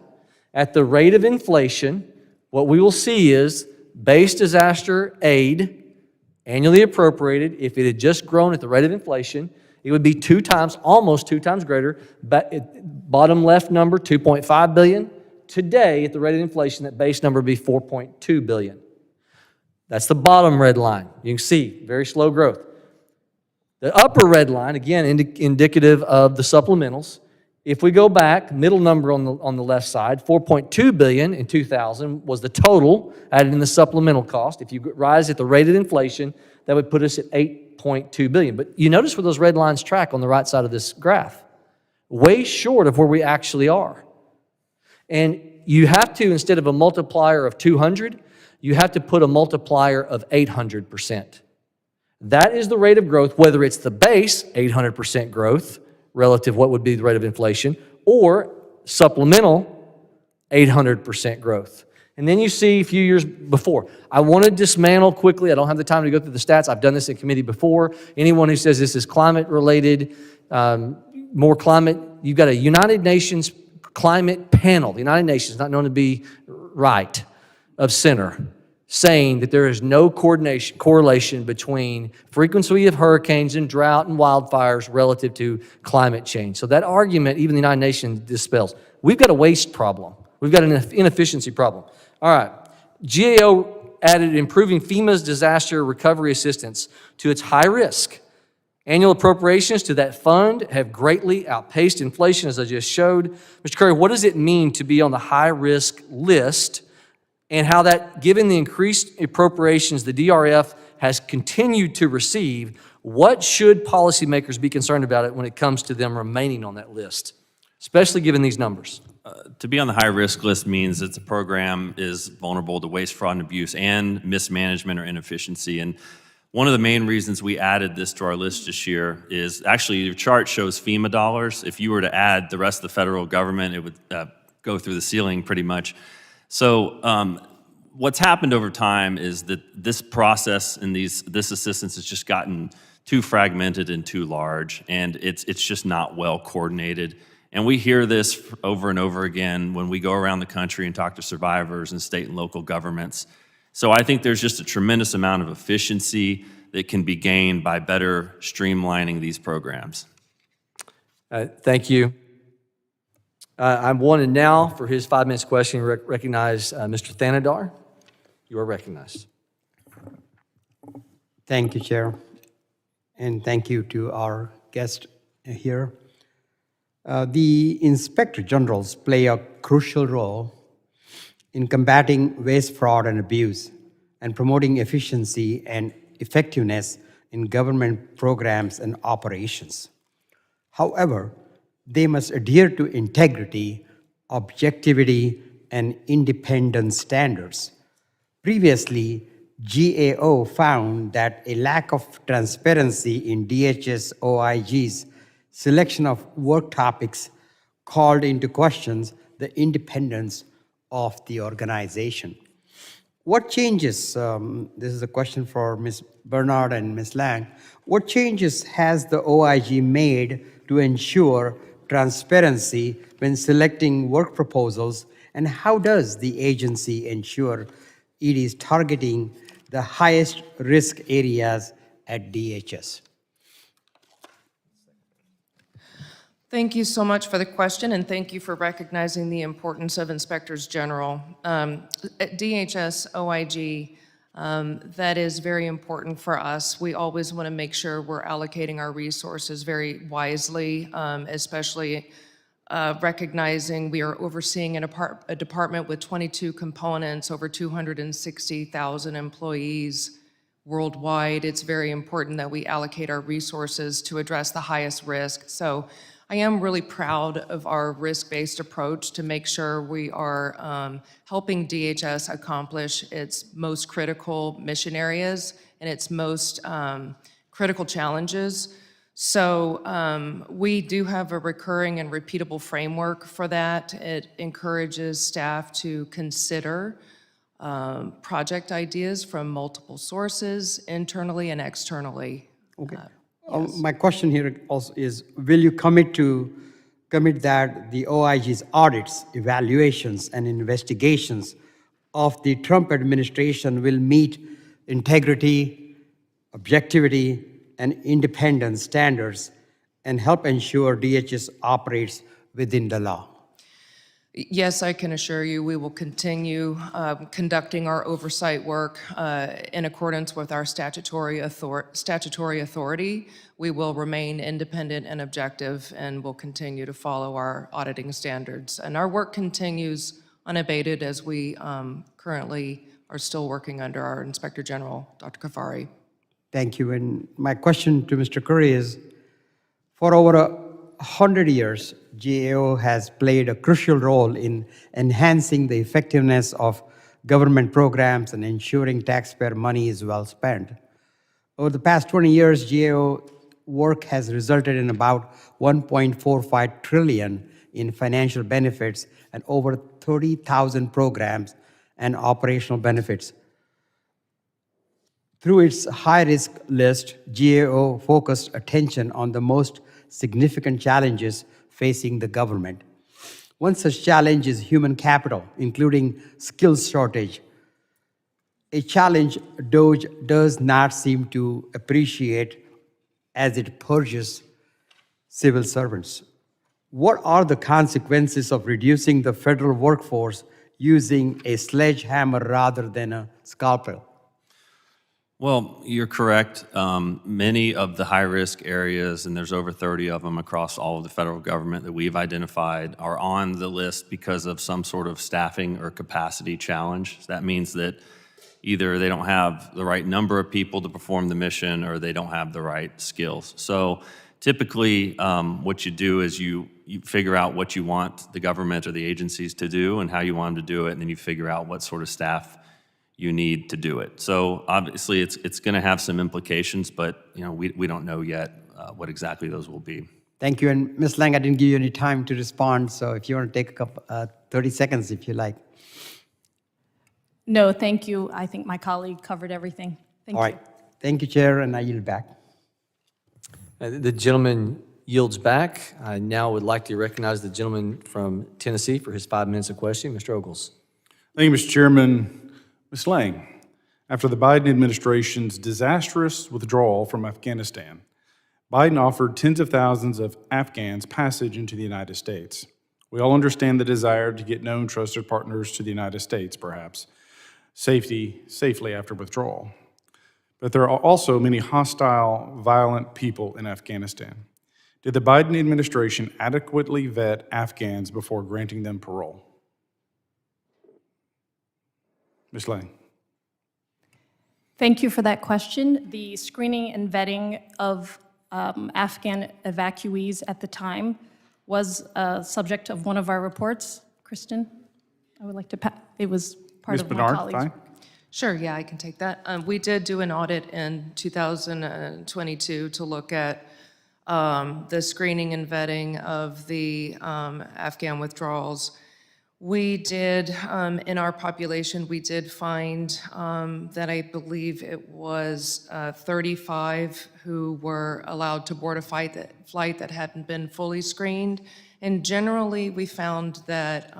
At the rate of inflation, what we will see is base disaster aid, annually appropriated, if it had just grown at the rate of inflation, it would be almost two times greater. Bottom left number, $2.5 billion. Today, at the rate of inflation, that base number would be $4.2 billion. That's the bottom red line. You can see, very slow growth. The upper red line, again, indicative of the supplementals. If we go back, middle number on the left side, $4.2 billion in 2000 was the total added in the supplemental cost. If you rise at the rate of inflation, that would put us at $8.2 billion. But you notice where those red lines track on the right side of this graph. Way short of where we actually are. And you have to, instead of a multiplier of 200, you have to put a multiplier of 800%. That is the rate of growth, whether it's the base, 800% growth, relative what would be the rate of inflation, or supplemental 800% growth. And then you see a few years before. I want to dismantle quickly. I don't have the time to go through the stats. I've done this in committee before. Anyone who says this is climate related, more climate, you've got a United Nations climate panel. The United Nations, not known to be right of center, saying that there is no correlation between frequency of hurricanes and drought and wildfires relative to climate change. So that argument, even the United Nations dispels. We've got a waste problem. We've got an inefficiency problem. All right, GAO added improving FEMA's disaster recovery assistance to its high risk. Annual appropriations to that fund have greatly outpaced inflation, as I just showed. Mr. Currie, what does it mean to be on the high risk list, and how that, given the increased appropriations the DRF has continued to receive, what should policymakers be concerned about it when it comes to them remaining on that list, especially given these numbers? To be on the high-risk list means that the program is vulnerable to waste, fraud, and abuse and mismanagement or inefficiency. And one of the main reasons we added this to our list this year is, actually, your chart shows FEMA dollars. If you were to add the rest of the federal government, it would go through the ceiling pretty much. So what's happened over time is that this process and this assistance has just gotten too fragmented and too large, and it's just not well coordinated. And we hear this over and over again when we go around the country and talk to survivors and state and local governments. So I think there's just a tremendous amount of efficiency that can be gained by better streamlining these programs. Thank you. I'm wanted now for his 5 minutes question, recognize Mr. Thanadar. You are recognized. Thank you, Chair. And thank you to our guest here. The Inspector Generals play a crucial role in combating waste, fraud, and abuse and promoting efficiency and effectiveness in government programs and operations. However, they must adhere to integrity, objectivity, and independence standards. Previously, GAO found that a lack of transparency in DHS OIG's selection of work topics called into questions the independence of the organization. What changes, this is a question for Ms. Bernard and Ms. Lang, what changes has the OIG made to ensure transparency when selecting work proposals, and how does the agency ensure it is targeting the highest risk areas at DHS? Thank you so much for the question, and thank you for recognizing the importance of inspectors general. At DHS OIG, that is very important for us. We always want to make sure we're allocating our resources very wisely, especially recognizing we are overseeing a department with 22 components, over 260,000 employees worldwide. It's very important that we allocate our resources to address the highest risk. So I am really proud of our risk-based approach to make sure we are helping DHS accomplish its most critical mission areas and its most critical challenges. So we do have a recurring and repeatable framework for that. It encourages staff to consider project ideas from multiple sources, internally and externally. Okay. My question here also is, will you commit that the OIG's audits, evaluations, and investigations of the Trump administration will meet integrity, objectivity, and independence standards and help ensure DHS operates within the law? Yes, I can assure you we will continue conducting our oversight work in accordance with our statutory authority. We will remain independent and objective, and will continue to follow our auditing standards. And our work continues unabated as we currently are still working under our Inspector General, Dr. Kafari. Thank you. And my question to Mr. Currie is, for over 100 years, GAO has played a crucial role in enhancing the effectiveness of government programs and ensuring taxpayer money is well spent. Over the past 20 years, GAO work has resulted in about $1.45 trillion in financial benefits and over 30,000 programs and operational benefits. Through its high-risk list, GAO focused attention on the most significant challenges facing the government. One such challenge is human capital, including skills shortage, a challenge DOGE does not seem to appreciate as it purges civil servants. What are the consequences of reducing the federal workforce using a sledgehammer rather than a scalpel? Well, you're correct. Many of the high-risk areas, and there's over 30 of them across all of the federal government that we've identified, are on the list because of some sort of staffing or capacity challenge. That means that either they don't have the right number of people to perform the mission or they don't have the right skills. So typically, what you do is you figure out what you want the government or the agencies to do and how you want them to do it, and then you figure out what sort of staff you need to do it. So obviously it's going to have some implications, but we don't know yet what exactly those will be. Thank you. And Ms. Lang, I didn't give you any time to respond, so if you want to take 30 seconds if you like. No, thank you. I think my colleague covered everything. Thank you. All right. Thank you, Chair, and I yield back. The gentleman yields back. I now would like to recognize the gentleman from Tennessee for his 5 minutes of questioning, Mr. Ogles. Thank you, Mr. Chairman. Ms. Lang, after the Biden administration's disastrous withdrawal from Afghanistan, Biden offered tens of thousands of Afghans passage into the United States. We all understand the desire to get known trusted partners to the United States, perhaps, safely after withdrawal. But there are also many hostile, violent people in Afghanistan. Did the Biden administration adequately vet Afghans before granting them parole? Ms. Lang. Thank you for that question. The screening and vetting of Afghan evacuees at the time was a subject of one of our reports. Kristen, I would like to, it was part Ms. of my Bernard, colleagues' fine. work. Sure, yeah, I can take that. We did do an audit in 2022 to look at the screening and vetting of the Afghan withdrawals. We did, in our population, we did find that I believe it was 35 who were allowed to board a flight that hadn't been fully screened. And generally, we found that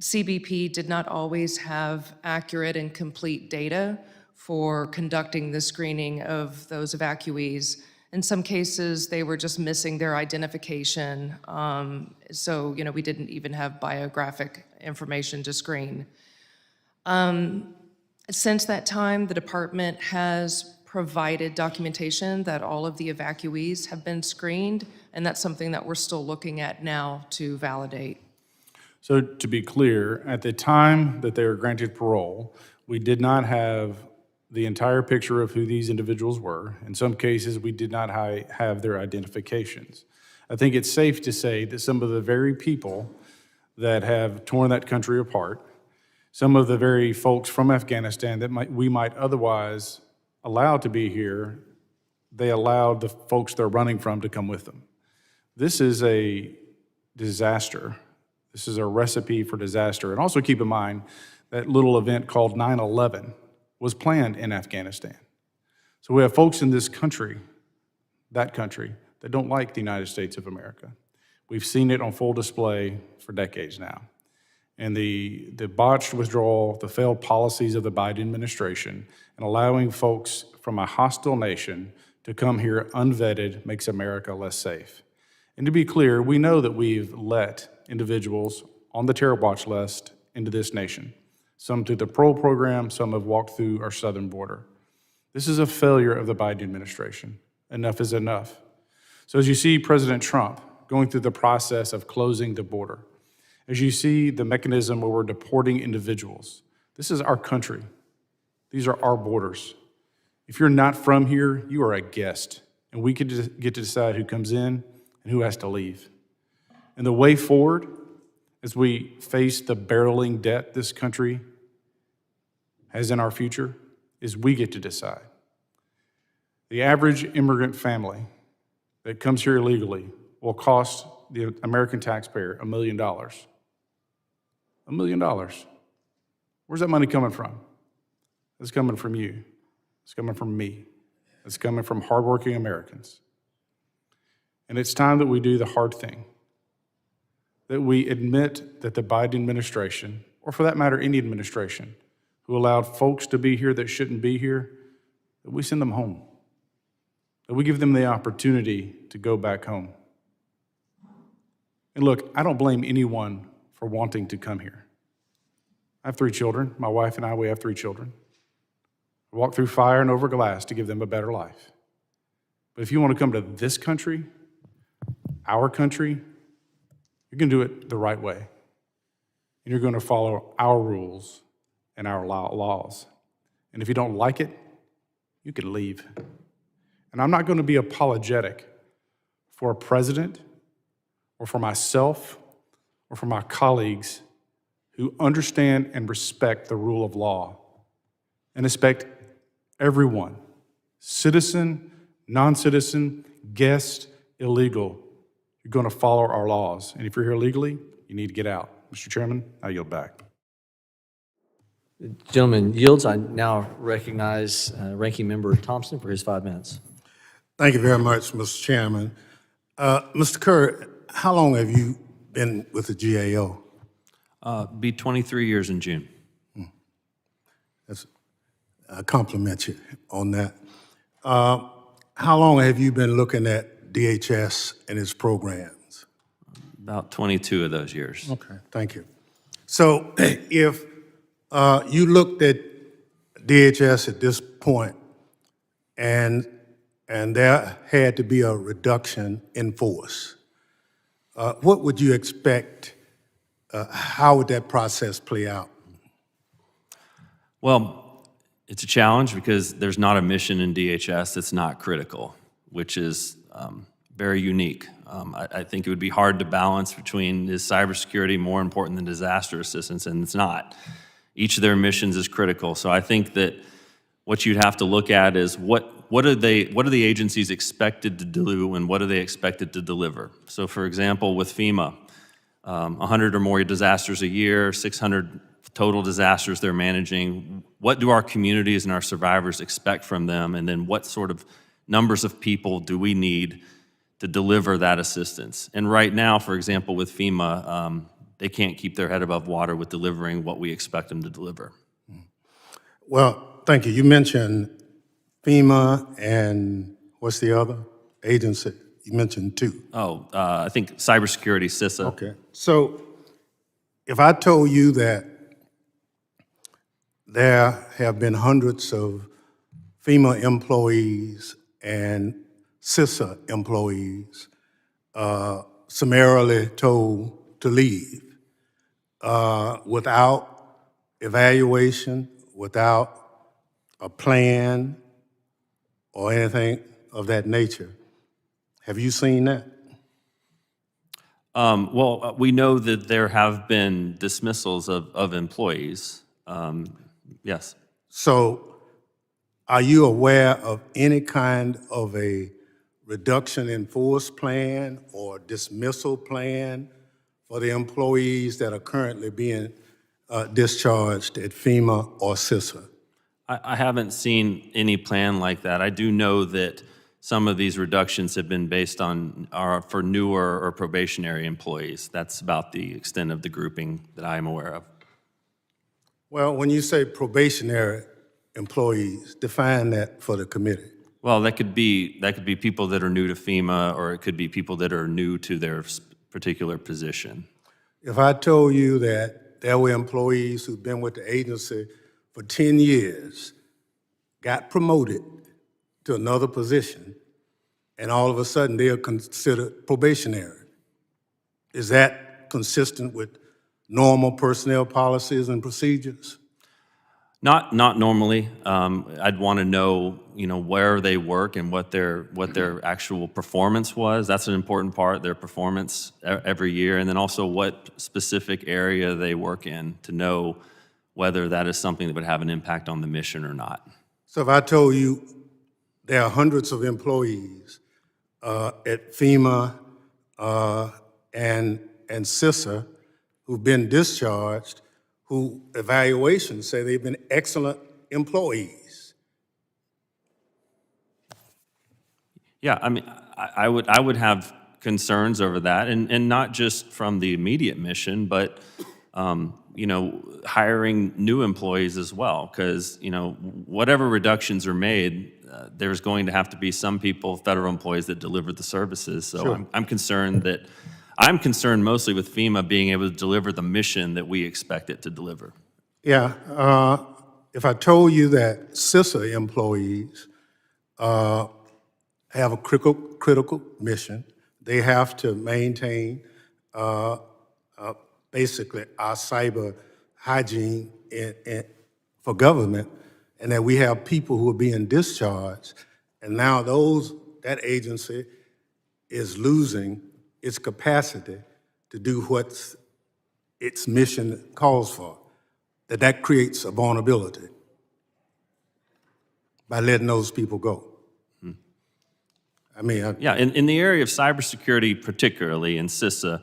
CBP did not always have accurate and complete data for conducting the screening of those evacuees. In some cases, they were just missing their identification. So, we didn't even have biographic information to screen. Since that time, the department has provided documentation that all of the evacuees have been screened, and that's something that we're still looking at now to validate. So to be clear, at the time that they were granted parole, we did not have the entire picture of who these individuals were. In some cases, we did not have their identifications. I think it's safe to say that some of the very people that have torn that country apart, some of the very folks from Afghanistan that we might otherwise allow to be here, they allowed the folks they're running from to come with them. This is a disaster. This is a recipe for disaster. And also keep in mind that little event called 9/11 was planned in Afghanistan. So we have folks in this country, that don't like the United States of America. We've seen it on full display for decades now. And the botched withdrawal, the failed policies of the Biden administration, and allowing folks from a hostile nation to come here unvetted makes America less safe. And to be clear, we know that we've let individuals on the terror watch list into this nation. Some through the parole program, some have walked through our southern border. This is a failure of the Biden administration. Enough is enough. So as you see President Trump going through the process of closing the border, as you see the mechanism where we're deporting individuals, this is our country. These are our borders. If you're not from here, you are a guest, and we get to decide who comes in and who has to leave. And the way forward, as we face the barreling debt this country has in our future, is we get to decide. The average immigrant family that comes here illegally will cost the American taxpayer $1 million. $1 million. Where's that money coming from? It's coming from you. It's coming from me. It's coming from hardworking Americans. And it's time that we do the hard thing, that we admit that the Biden administration, or for that matter, any administration, who allowed folks to be here that shouldn't be here, that we send them home, that we give them the opportunity to go back home. And look, I don't blame anyone for wanting to come here. I have 3 children. My wife and I, we have 3 children. I walk through fire and over glass to give them a better life. But if you want to come to this country, our country, you're going to do it the right way. And you're going to follow our rules and our laws. And if you don't like it, you can leave. And I'm not going to be apologetic for a president or for myself or for my colleagues who understand and respect the rule of law and expect everyone, citizen, non-citizen, guest, illegal, you're going to follow our laws. And if you're here legally, you need to get out. Mr. Chairman, I yield back. The gentleman yields. I now recognize Ranking Member Thompson for his 5 minutes. Thank you very much, Mr. Chairman. Mr. Currie, how long have you been with the GAO? Be 23 years in June. I compliment you on that. How long have you been looking at DHS and its programs? About 22 of those years. Okay, thank you. So if you looked at DHS at this point and there had to be a reduction in force, what would you expect? How would that process play out? Well, It's a challenge because there's not a mission in DHS that's not critical, which is very unique. I think it would be hard to balance between, is cybersecurity more important than disaster assistance, and it's not. Each of their missions is critical. So I think that what you'd have to look at is what are the agencies expected to do and what are they expected to deliver? So for example, with FEMA, 100 or more disasters a year, 600 total disasters they're managing. What do our communities and our survivors expect from them? And then what sort of numbers of people do we need to deliver that assistance? And right now, for example, with FEMA, they can't keep their head above water with delivering what we expect them to deliver. Well, thank you. You mentioned FEMA and what's the other agency? You mentioned two. Oh, I think cybersecurity, CISA. Okay. So if I told you that there have been hundreds of FEMA employees and CISA employees summarily told to leave without evaluation, without a plan or anything of that nature. Have you seen that? Well, we know that there have been dismissals of employees. Yes. So are you aware of any kind of a reduction in force plan or dismissal plan for the employees that are currently being discharged at FEMA or CISA? I haven't seen any plan like that. I do know that some of these reductions have been based on for newer or probationary employees. That's about the extent of the grouping that I am aware of. Well, when you say probationary employees, define that for the committee. Well, that could be people that are new to FEMA, or it could be people that are new to their particular position. If I told you that there were employees who've been with the agency for 10 years, got promoted to another position, and all of a sudden they are considered probationary, is that consistent with normal personnel policies and procedures? Not normally. I'd want to know, where they work and what their actual performance was. That's an important part, their performance every year, and then also what specific area they work in to know whether that is something that would have an impact on the mission or not. So if I told you there are hundreds of employees at FEMA and CISA who've been discharged, who evaluations say they've been excellent employees. Yeah, I mean, I would have concerns over that, and not just from the immediate mission, but hiring new employees as well, because whatever reductions are made, there's going to have to be some people, federal employees, that deliver the services. So Sure. I'm concerned mostly with FEMA being able to deliver the mission that we expect it to deliver. Yeah, if I told you that CISA employees have a critical mission, they have to maintain basically our cyber hygiene for government, and that we have people who are being discharged, and now that agency is losing its capacity to do what its mission calls for, that creates a vulnerability by letting those people go. I mean, Yeah, in the area of cybersecurity, particularly in CISA,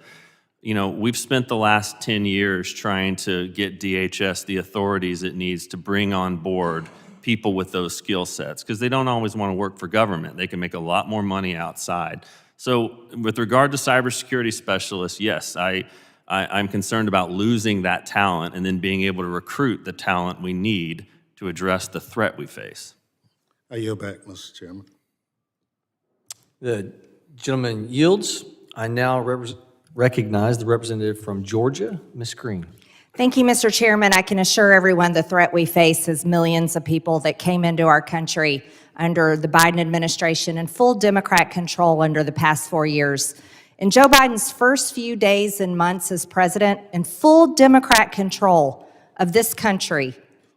we've spent the last 10 years trying to get DHS the authorities it needs to bring on board people with those skill sets, because they don't always want to work for government. They can make a lot more money outside. So with regard to cybersecurity specialists, yes, I'm concerned about losing that talent and then being able to recruit the talent we need to address the threat we face. I yield back, Mr. Chairman. The gentleman yields. I now recognize the representative from Georgia, Ms. Green. Thank you, Mr. Chairman. I can assure everyone the threat we face is millions of people that came into our country under the Biden administration and full Democrat control under the past 4 years. In Joe Biden's first few days and months as president and full Democrat control of this country,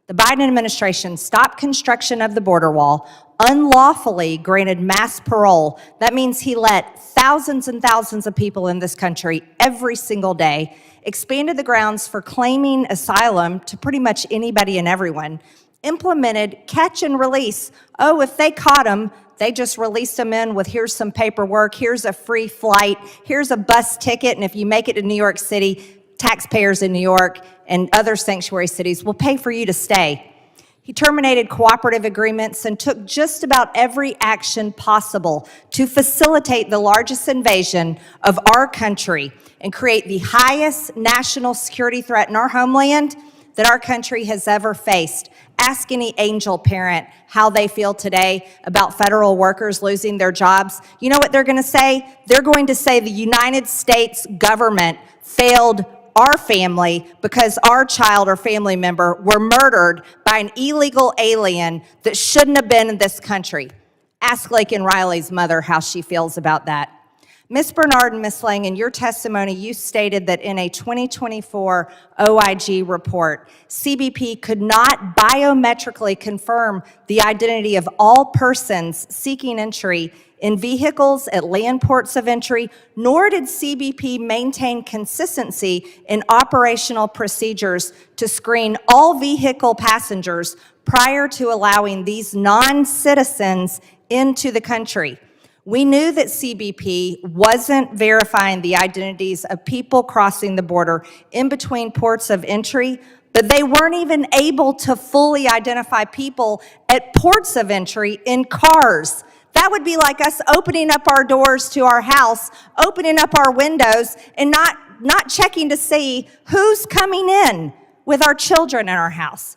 The Biden administration stopped construction of the border wall, unlawfully granted mass parole. That means he let thousands and thousands of people in this country every single day, expanded the grounds for claiming asylum to pretty much anybody and everyone, implemented catch and release. Oh, if they caught them, they just released them in with here's some paperwork, here's a free flight, here's a bus ticket, and if you make it to New York City, taxpayers in New York and other sanctuary cities will pay for you to stay. He terminated cooperative agreements and took just about every action possible to facilitate the largest invasion of our country and create the highest national security threat in our homeland that our country has ever faced. Ask any angel parent how they feel today about federal workers losing their jobs. You know what they're going to say? They're going to say the United States government failed our family because our child or family member were murdered by an illegal alien that shouldn't have been in this country. Ask Laken Riley's mother how she feels about that. Ms. Bernard and Ms. Lang, in your testimony, you stated that in a 2024 OIG report, CBP could not biometrically confirm the identity of all persons seeking entry in vehicles at land ports of entry, nor did CBP maintain consistency in operational procedures to screen all vehicle passengers prior to allowing these non-citizens into the country. We knew that CBP wasn't verifying the identities of people crossing the border in between ports of entry, but they weren't even able to fully identify people at ports of entry in cars. That would be like us opening up our doors to our house, opening up our windows, and not checking to see who's coming in with our children in our house.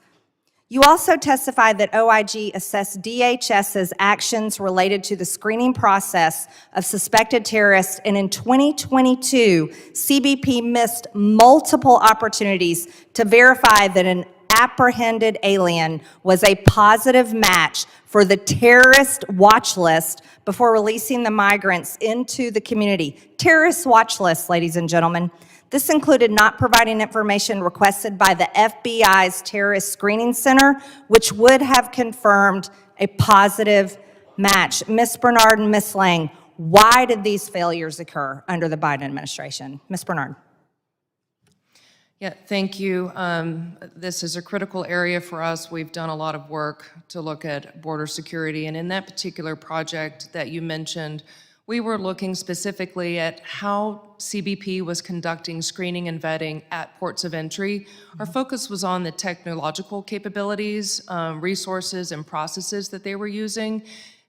You also testified that OIG assessed DHS's actions related to the screening process of suspected terrorists, and in 2022, CBP missed multiple opportunities to verify that an apprehended alien was a positive match for the terrorist watch list before releasing the migrants into the community. Terrorist watch list, ladies and gentlemen. This included not providing information requested by the FBI's Terrorist Screening Center, which would have confirmed a positive match. Ms. Bernard and Ms. Lang, why did these failures occur under the Biden administration? Ms. Bernard. Yeah, thank you. This is a critical area for us. We've done a lot of work to look at border security, and in that particular project that you mentioned, we were looking specifically at how CBP was conducting screening and vetting at ports of entry. Our focus was on the technological capabilities, resources, and processes that they were using.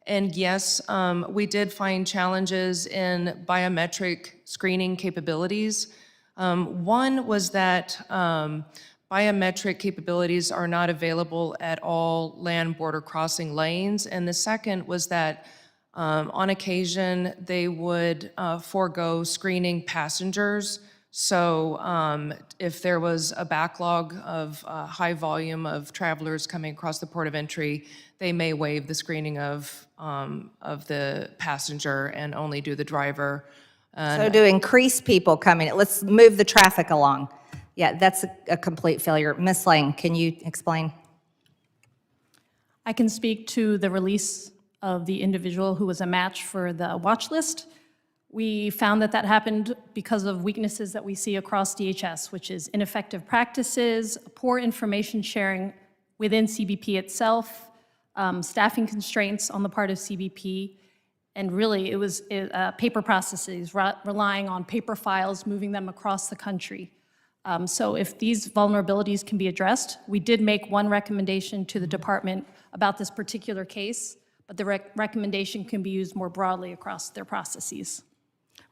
And yes, we did find challenges in biometric screening capabilities. One was that biometric capabilities are not available at all land border crossing lanes. And the second was that on occasion, they would forego screening passengers. So if there was a backlog of high volume of travelers coming across the port of entry, they may waive the screening of the passenger and only do the driver. So to increase people coming, let's move the traffic along. Yeah, that's a complete failure. Ms. Lang, can you explain? I can speak to the release of the individual who was a match for the watch list. We found that that happened because of weaknesses that we see across DHS, which is ineffective practices, poor information sharing within CBP itself, staffing constraints on the part of CBP, and really it was paper processes, relying on paper files, moving them across the country. So if these vulnerabilities can be addressed, we did make one recommendation to the department about this particular case, but the recommendation can be used more broadly across their processes.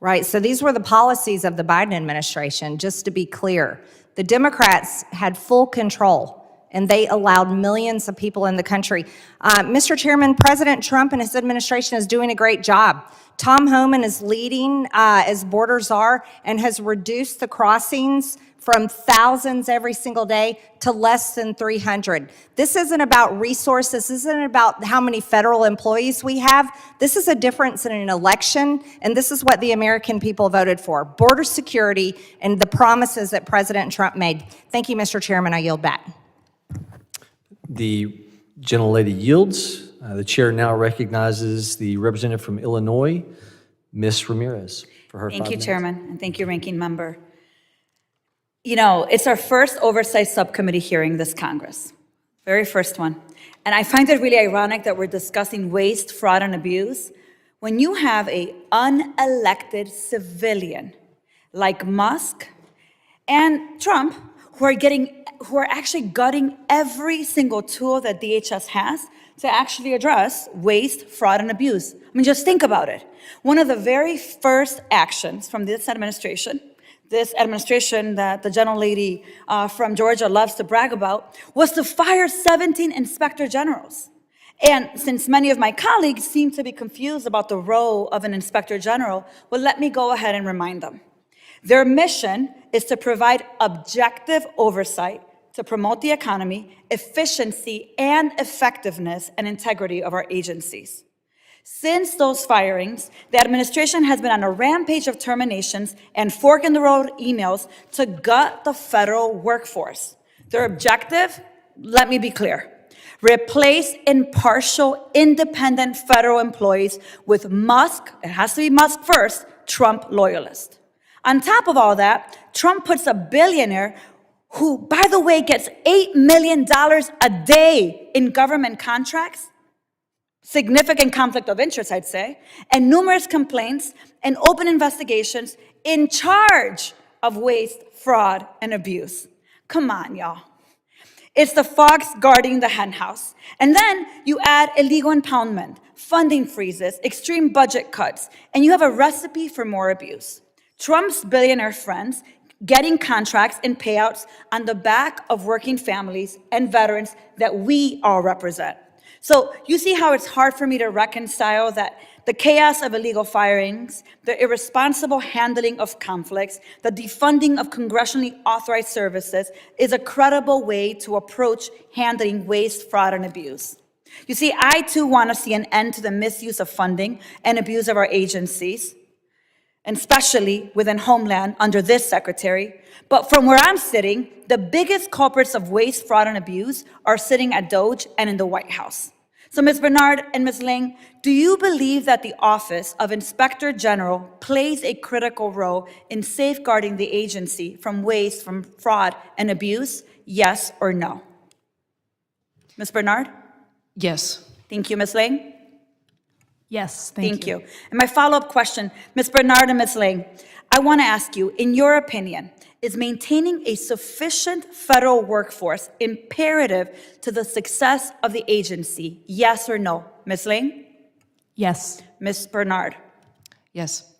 Right, so these were the policies of the Biden administration, just to be clear. The Democrats had full control, and they allowed millions of people in the country. Mr. Chairman, President Trump and his administration is doing a great job. Tom Homan is leading as border czar and has reduced the crossings from thousands every single day to less than 300. This isn't about resources. This isn't about how many federal employees we have. This is a difference in an election, and this is what the American people voted for: border security and the promises that President Trump made. Thank you, Mr. Chairman. I yield back. The gentlelady yields. The chair now recognizes the representative from Illinois, Ms. Ramirez, for her 5 Thank you, minutes. Chairman, and thank you, Ranking Member. You know, it's our first Oversight Subcommittee hearing this Congress, very first one. And I find it really ironic that we're discussing waste, fraud, and abuse when you have an unelected civilian like Musk and Trump who are actually gutting every single tool that DHS has to actually address waste, fraud, and abuse. I mean, just think about it. One of the very first actions from this administration that the gentlelady from Georgia loves to brag about, was to fire 17 inspector generals. And since many of my colleagues seem to be confused about the role of an inspector general, well, let me go ahead and remind them. Their mission is to provide objective oversight to promote the economy, efficiency, and effectiveness and integrity of our agencies. Since those firings, the administration has been on a rampage of terminations and fork-in-the-road emails to gut the federal workforce. Their objective, let me be clear, replace impartial, independent federal employees with Musk, it has to be Musk first, Trump loyalists. On top of all that, Trump puts a billionaire who, by the way, gets $8 million a day in government contracts, significant conflict of interest, I'd say, and numerous complaints and open investigations in charge of waste, fraud, and abuse. Come on, y'all. It's the fox guarding the henhouse. And then you add illegal impoundment, funding freezes, extreme budget cuts, and you have a recipe for more abuse. Trump's billionaire friends getting contracts and payouts on the back of working families and veterans that we all represent. So you see how it's hard for me to reconcile that the chaos of illegal firings, the irresponsible handling of conflicts, the defunding of congressionally authorized services is a credible way to approach handling waste, fraud, and abuse. You see, I too want to see an end to the misuse of funding and abuse of our agencies, and especially within Homeland under this secretary. But from where I'm sitting, the biggest culprits of waste, fraud, and abuse are sitting at DOJ and in the White House. So Ms. Bernard and Ms. Ling, do you believe that the Office of Inspector General plays a critical role in safeguarding the agency from waste, from fraud, and abuse? Yes or no? Ms. Bernard? Yes. Thank you, Ms. Ling. Yes, Thank you. And my follow-up question, Ms. Bernard and Ms. Ling, I want to ask you, in your opinion, is maintaining a sufficient federal workforce imperative to the success of the agency? Yes or no? Ms. Ling? Yes. Ms. Bernard? Yes.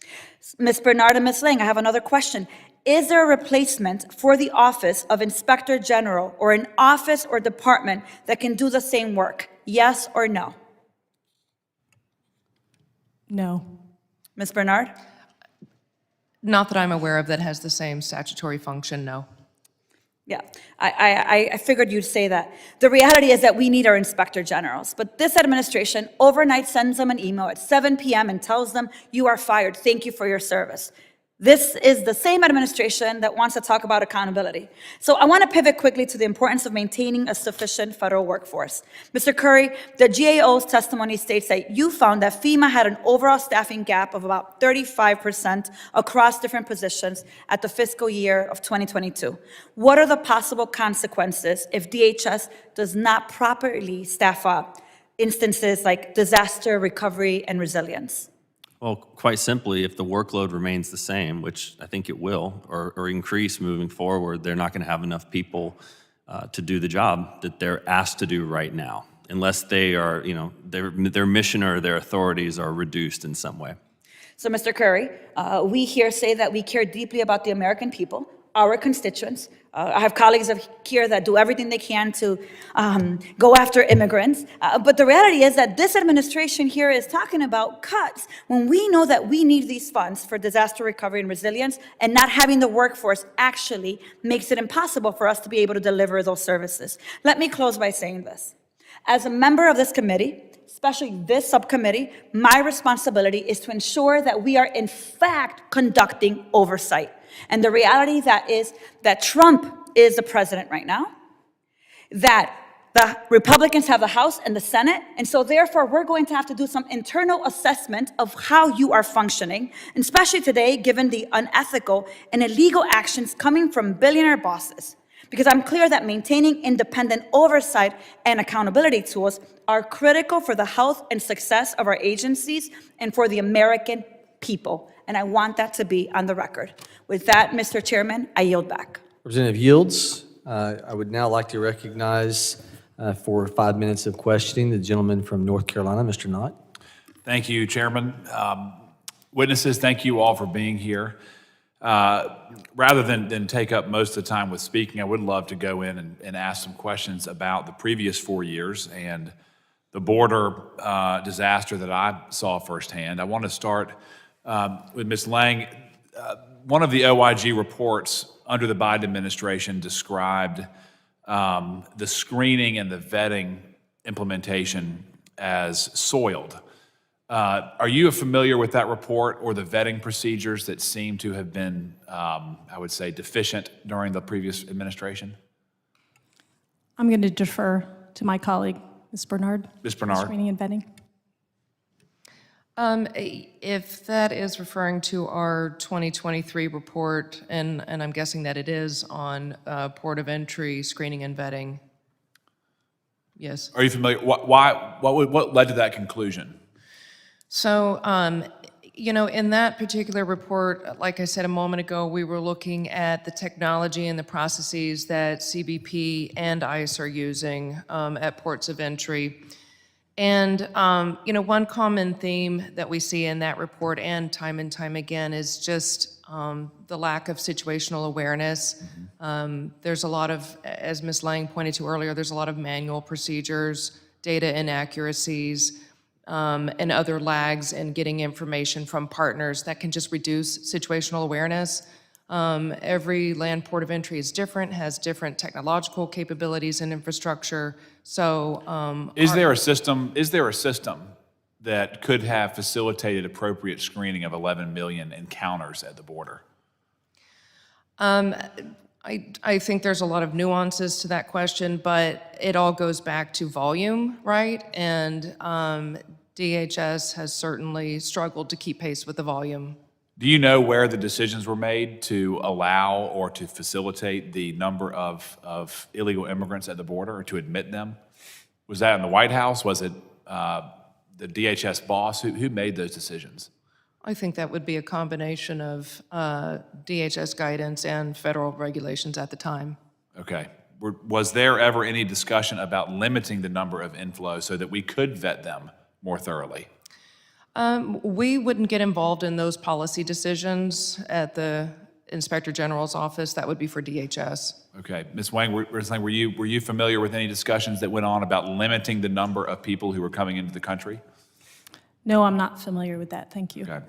Ms. Bernard and Ms. Ling, I have another question. Is there a replacement for the Office of Inspector General or an office or department that can do the same work? Yes or no? No. Ms. Bernard? Not that I'm aware of that has the same statutory function, no. Yeah, I figured you'd say that. The reality is that we need our inspector generals, but this administration overnight sends them an email at 7 p.m. and tells them, you are fired, thank you for your service. This is the same administration that wants to talk about accountability. So I want to pivot quickly to the importance of maintaining a sufficient federal workforce. Mr. Currie, the GAO's testimony states that you found that FEMA had an overall staffing gap of about 35% across different positions at the fiscal year of 2022. What are the possible consequences if DHS does not properly staff up? Instances like disaster recovery and resilience. Well, quite simply, if the workload remains the same, which I think it will, or increase moving forward, they're not going to have enough people to do the job that they're asked to do right now, unless they are, their mission or their authorities are reduced in some way. So, Mr. Currie, we here say that we care deeply about the American people, our constituents. I have colleagues here that do everything they can to go after immigrants. But the reality is that this administration here is talking about cuts when we know that we need these funds for disaster recovery and resilience, and not having the workforce actually makes it impossible for us to be able to deliver those services. Let me close by saying this. As a member of this committee, especially this subcommittee, my responsibility is to ensure that we are in fact conducting oversight. And the reality that is that Trump is the president right now, that The Republicans have the House and the Senate, and so therefore we're going to have to do some internal assessment of how you are functioning, and especially today, given the unethical and illegal actions coming from billionaire bosses. Because I'm clear that maintaining independent oversight and accountability tools are critical for the health and success of our agencies and for the American people. And I want that to be on the record. With that, Mr. Chairman, I yield back. Representative Yields, I would now like to recognize for 5 minutes of questioning the gentleman from North Carolina, Mr. Knott. Thank you, Chairman. Witnesses, thank you all for being here. Rather than take up most of the time with speaking, I would love to go in and ask some questions about the previous 4 years and the border disaster that I saw firsthand. I want to start with Ms. Lang. One of the OIG reports under the Biden administration described the screening and the vetting implementation as soiled. Are you familiar with that report or the vetting procedures that seem to have been, I would say, deficient during the previous administration? I'm going to defer to my colleague, Ms. Bernard. Ms. Bernard. Screening and vetting. If that is referring to our 2023 report, and I'm guessing that it is on port of entry, screening and vetting, yes. Are you familiar? What led to that conclusion? So, in that particular report, like I said a moment ago, we were looking at the technology and the processes that CBP and ICE are using at ports of entry. And, one common theme that we see in that report and time again is just the lack of situational awareness. There's a lot of, as Ms. Lang pointed to earlier, there's a lot of manual procedures, data inaccuracies, and other lags in getting information from partners that can just reduce situational awareness. Every land port of entry is different, has different technological capabilities and infrastructure. So, Is there a system that could have facilitated appropriate screening of 11 million encounters at the border? I think there's a lot of nuances to that question, but it all goes back to volume, right? And DHS has certainly struggled to keep pace with the volume. Do you know where the decisions were made to allow or to facilitate the number of illegal immigrants at the border or to admit them? Was that in the White House? Was it the DHS boss? Who made those decisions? I think that would be a combination of DHS guidance and federal regulations at the time. Okay. Was there ever any discussion about limiting the number of inflows so that we could vet them more thoroughly? We wouldn't get involved in those policy decisions at the Inspector General's office. That would be for DHS. Okay. Ms. Wang, were you familiar with any discussions that went on about limiting the number of people who were coming into the country? No, I'm not familiar with that. Thank you. Okay.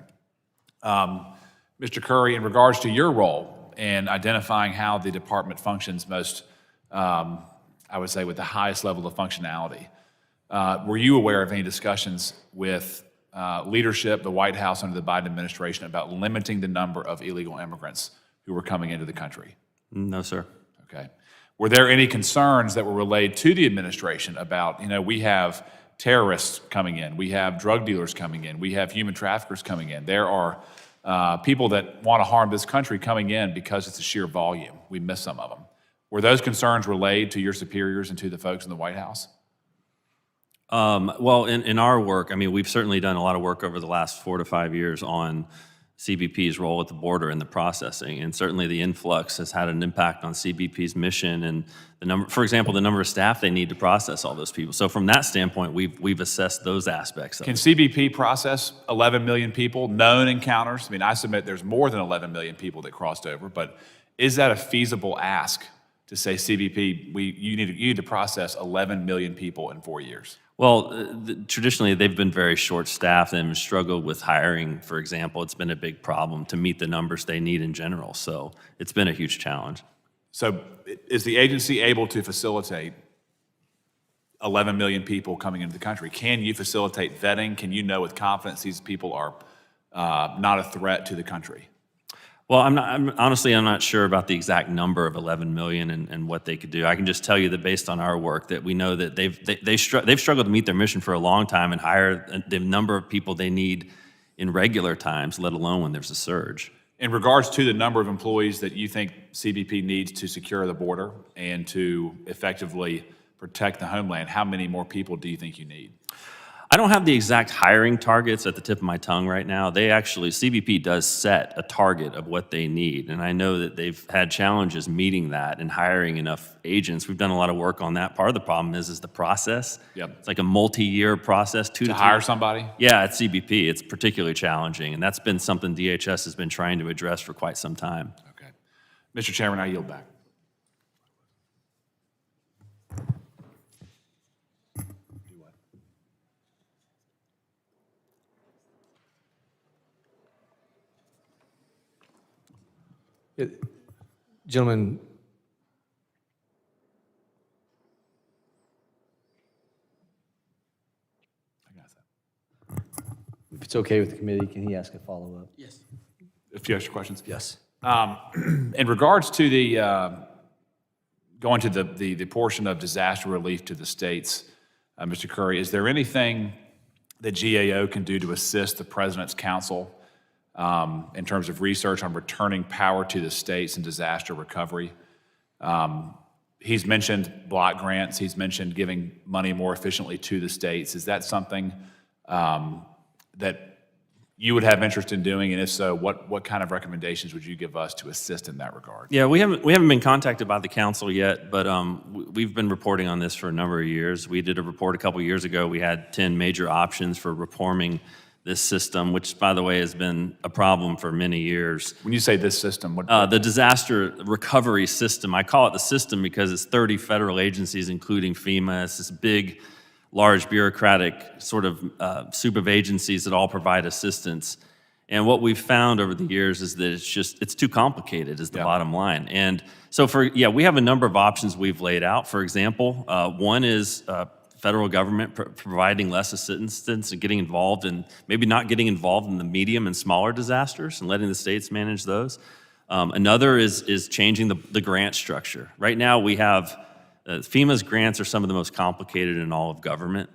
Mr. Currie, in regards to your role in identifying how the department functions most, I would say, with the highest level of functionality, were you aware of any discussions with leadership, the White House under the Biden administration, about limiting the number of illegal immigrants who were coming into the country? No, sir. Okay. Were there any concerns that were relayed to the administration about, we have terrorists coming in, we have drug dealers coming in, we have human traffickers coming in. There are people that want to harm this country coming in because it's a sheer volume. We miss some of them. Were those concerns relayed to your superiors and to the folks in the White House? Well, in our work, we've certainly done a lot of work over the last 4 to 5 years on CBP's role at the border and the processing, and certainly the influx has had an impact on CBP's mission and the number, for example, the number of staff they need to process all those people. So from that standpoint, we've assessed those aspects of Can it. CBP process 11 million people, known encounters? I submit there's more than 11 million people that crossed over, but is that a feasible ask to say, CBP, you need to process 11 million people in 4 years? Well, traditionally, they've been very short-staffed and struggled with hiring, for example. It's been a big problem to meet the numbers they need in general. So it's been a huge challenge. So is the agency able to facilitate 11 million people coming into the country? Can you facilitate vetting? Can you know with confidence these people are not a threat to the country? Well, honestly, I'm not sure about the exact number of 11 million and what they could do. I can just tell you that based on our work, that we know that they've struggled to meet their mission for a long time and hire the number of people they need in regular times, let alone when there's a surge. In regards to the number of employees that you think CBP needs to secure the border and to effectively protect the homeland, how many more people do you think you need? I don't have the exact hiring targets at the tip of my tongue right now. CBP does set a target of what they need, and I know that they've had challenges meeting that and hiring enough agents. We've done a lot of work on that. Part of the problem is the process. Yep. It's like a multi-year process. To hire somebody? Yeah, at CBP, it's particularly challenging, and that's been something DHS has been trying to address for quite some time. Okay. Mr. Chairman, I yield back. Gentlemen, if it's okay with the committee, can he ask a follow-up? Yes. A few extra questions? Yes. In regards to the, going to the portion of disaster relief to the states, Mr. Currie, is there anything that GAO can do to assist the President's Council in terms of research on returning power to the states and disaster recovery? He's mentioned block grants. He's mentioned giving money more efficiently to the states. Is that something that you would have interest in doing? And if so, what kind of recommendations would you give us to assist in that regard? Yeah, we haven't been contacted by the council yet, but we've been reporting on this for a number of years. We did a report a couple years ago. We had 10 major options for reforming this system, which, by the way, has been a problem for many years. When you say this system, what? The disaster recovery system. I call it the system because it's 30 federal agencies, including FEMA. It's this big, large bureaucratic sort of soup of agencies that all provide assistance. And what we've found over the years is that it's too complicated is the bottom line. And so we have a number of options we've laid out. For example, one is federal government providing less assistance and getting involved and maybe not getting involved in the medium and smaller disasters and letting the states manage those. Another is changing the grant structure. Right now we have FEMA's grants are some of the most complicated in all of government.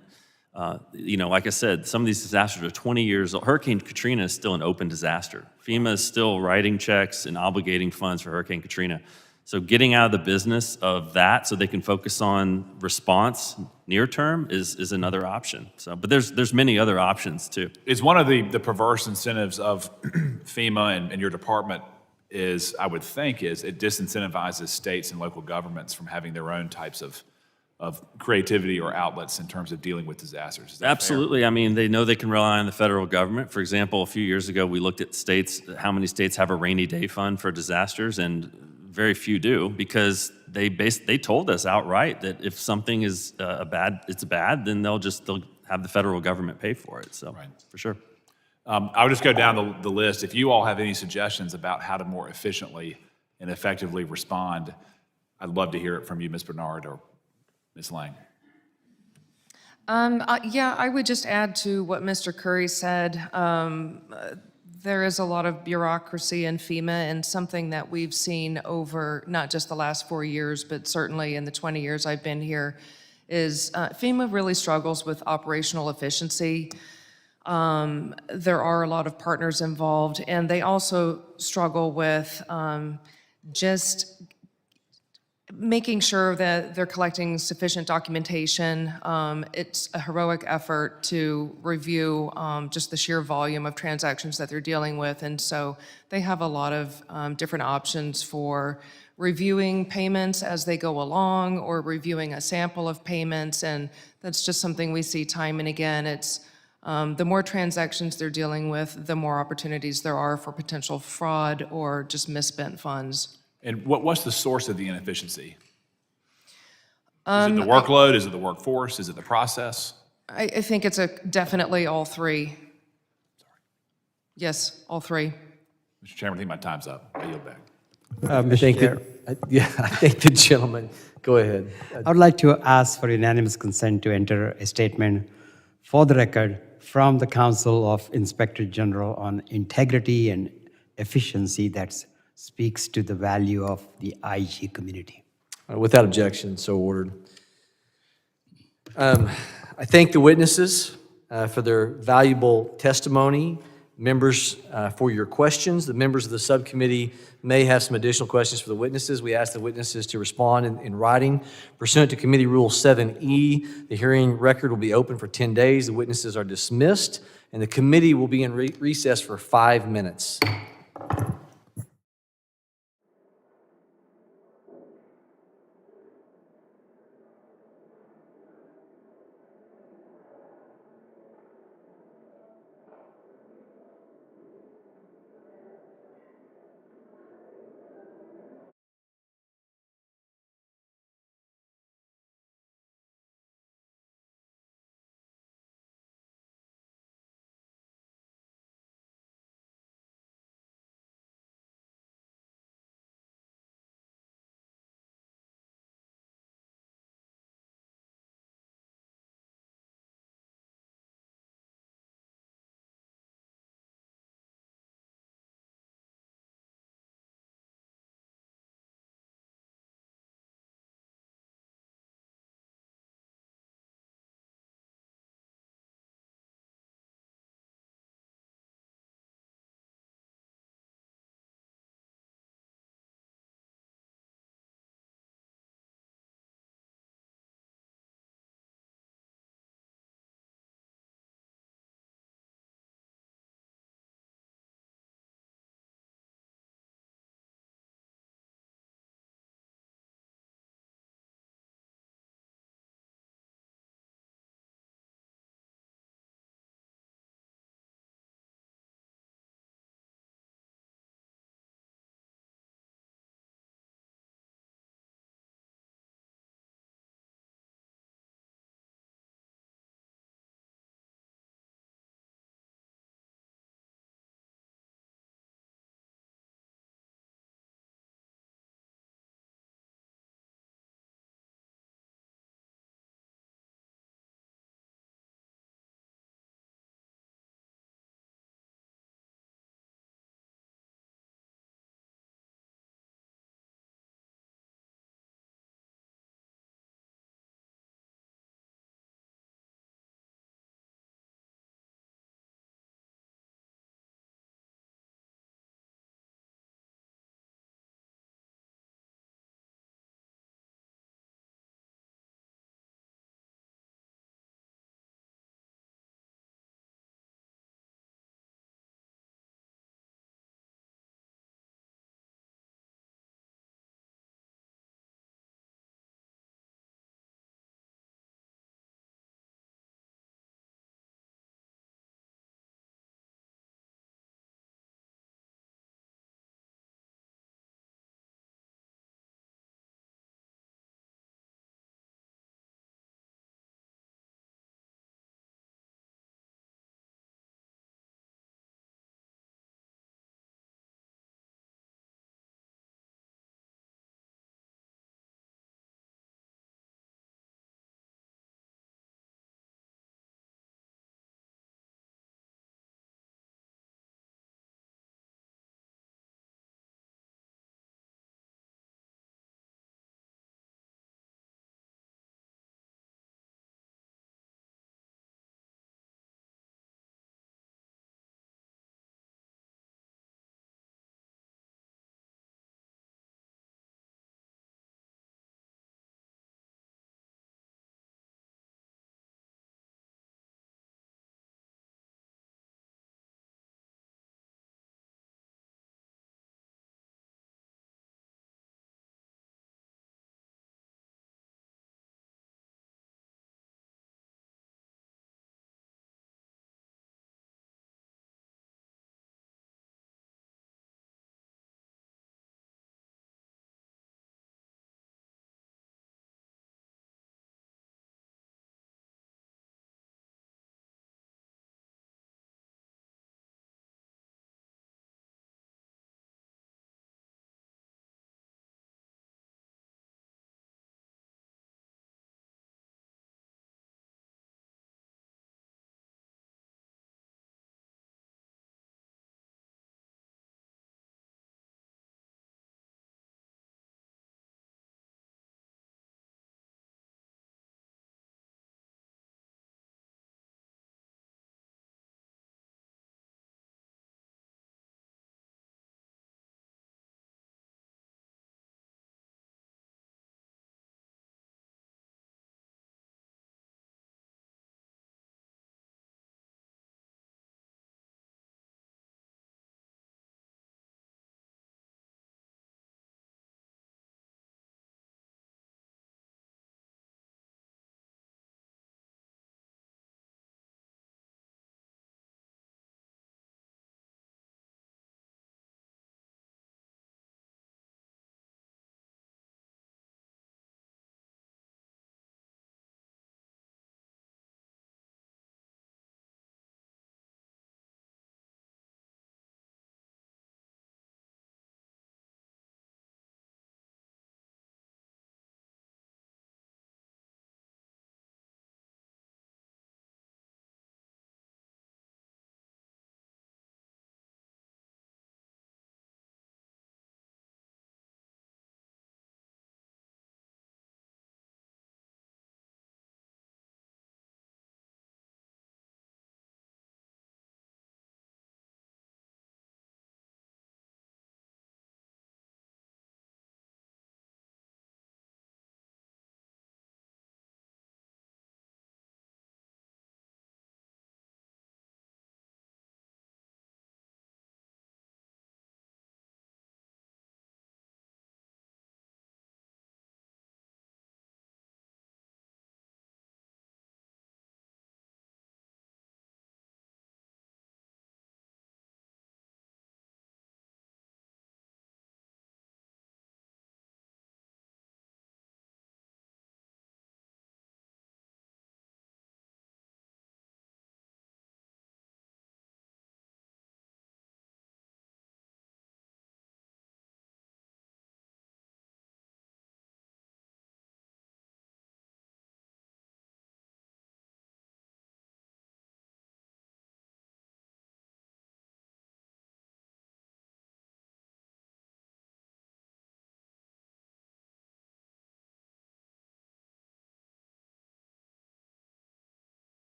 Like I said, some of these disasters are 20 years old. Hurricane Katrina is still an open disaster. FEMA is still writing checks and obligating funds for Hurricane Katrina. So getting out of the business of that so they can focus on response near term is another option. But there's many other options too. Is one of the perverse incentives of FEMA and your department is it disincentivizes states and local governments from having their own types of creativity or outlets in terms of dealing with disasters. Is that Absolutely. fair? I mean, they know they can rely on the federal government. For example, a few years ago, we looked at states, how many states have a rainy day fund for disasters, and very few do, because they told us outright that if something is bad, then they'll have the federal government pay for it. So, Right. For sure. I'll just go down the list. If you all have any suggestions about how to more efficiently and effectively respond, I'd love to hear it from you, Ms. Bernard or Ms. Lang. I would just add to what Mr. Currie said. There is a lot of bureaucracy in FEMA, and something that we've seen over not just the last 4 years, but certainly in the 20 years I've been here, is FEMA really struggles with operational efficiency. There are a lot of partners involved, and they also struggle with just making sure that they're collecting sufficient documentation. It's a heroic effort to review just the sheer volume of transactions that they're dealing with, and so they have a lot of different options for reviewing payments as they go along or reviewing a sample of payments, and that's just something we see time and again. It's the more transactions they're dealing with, the more opportunities there are for potential fraud or just misspent funds. And what's the source of the inefficiency? Is it the workload? Is it the workforce? Is it the process? I think it's definitely all three. Yes, all three. Mr. Chairman, I think my time's up. I yield back. Mr. Chair, I think the gentleman, go ahead. I would like to ask for unanimous consent to enter a statement for the record from the Council of Inspector General on integrity and efficiency that speaks to the value of the IG community. Without objection, so ordered. I thank the witnesses for their valuable testimony, members for your questions. The members of the subcommittee may have some additional questions for the witnesses. We ask the witnesses to respond in writing. Pursuant to Committee Rule 7E, the hearing record will be open for 10 days. The witnesses are dismissed, and the committee will be in recess for 5 minutes.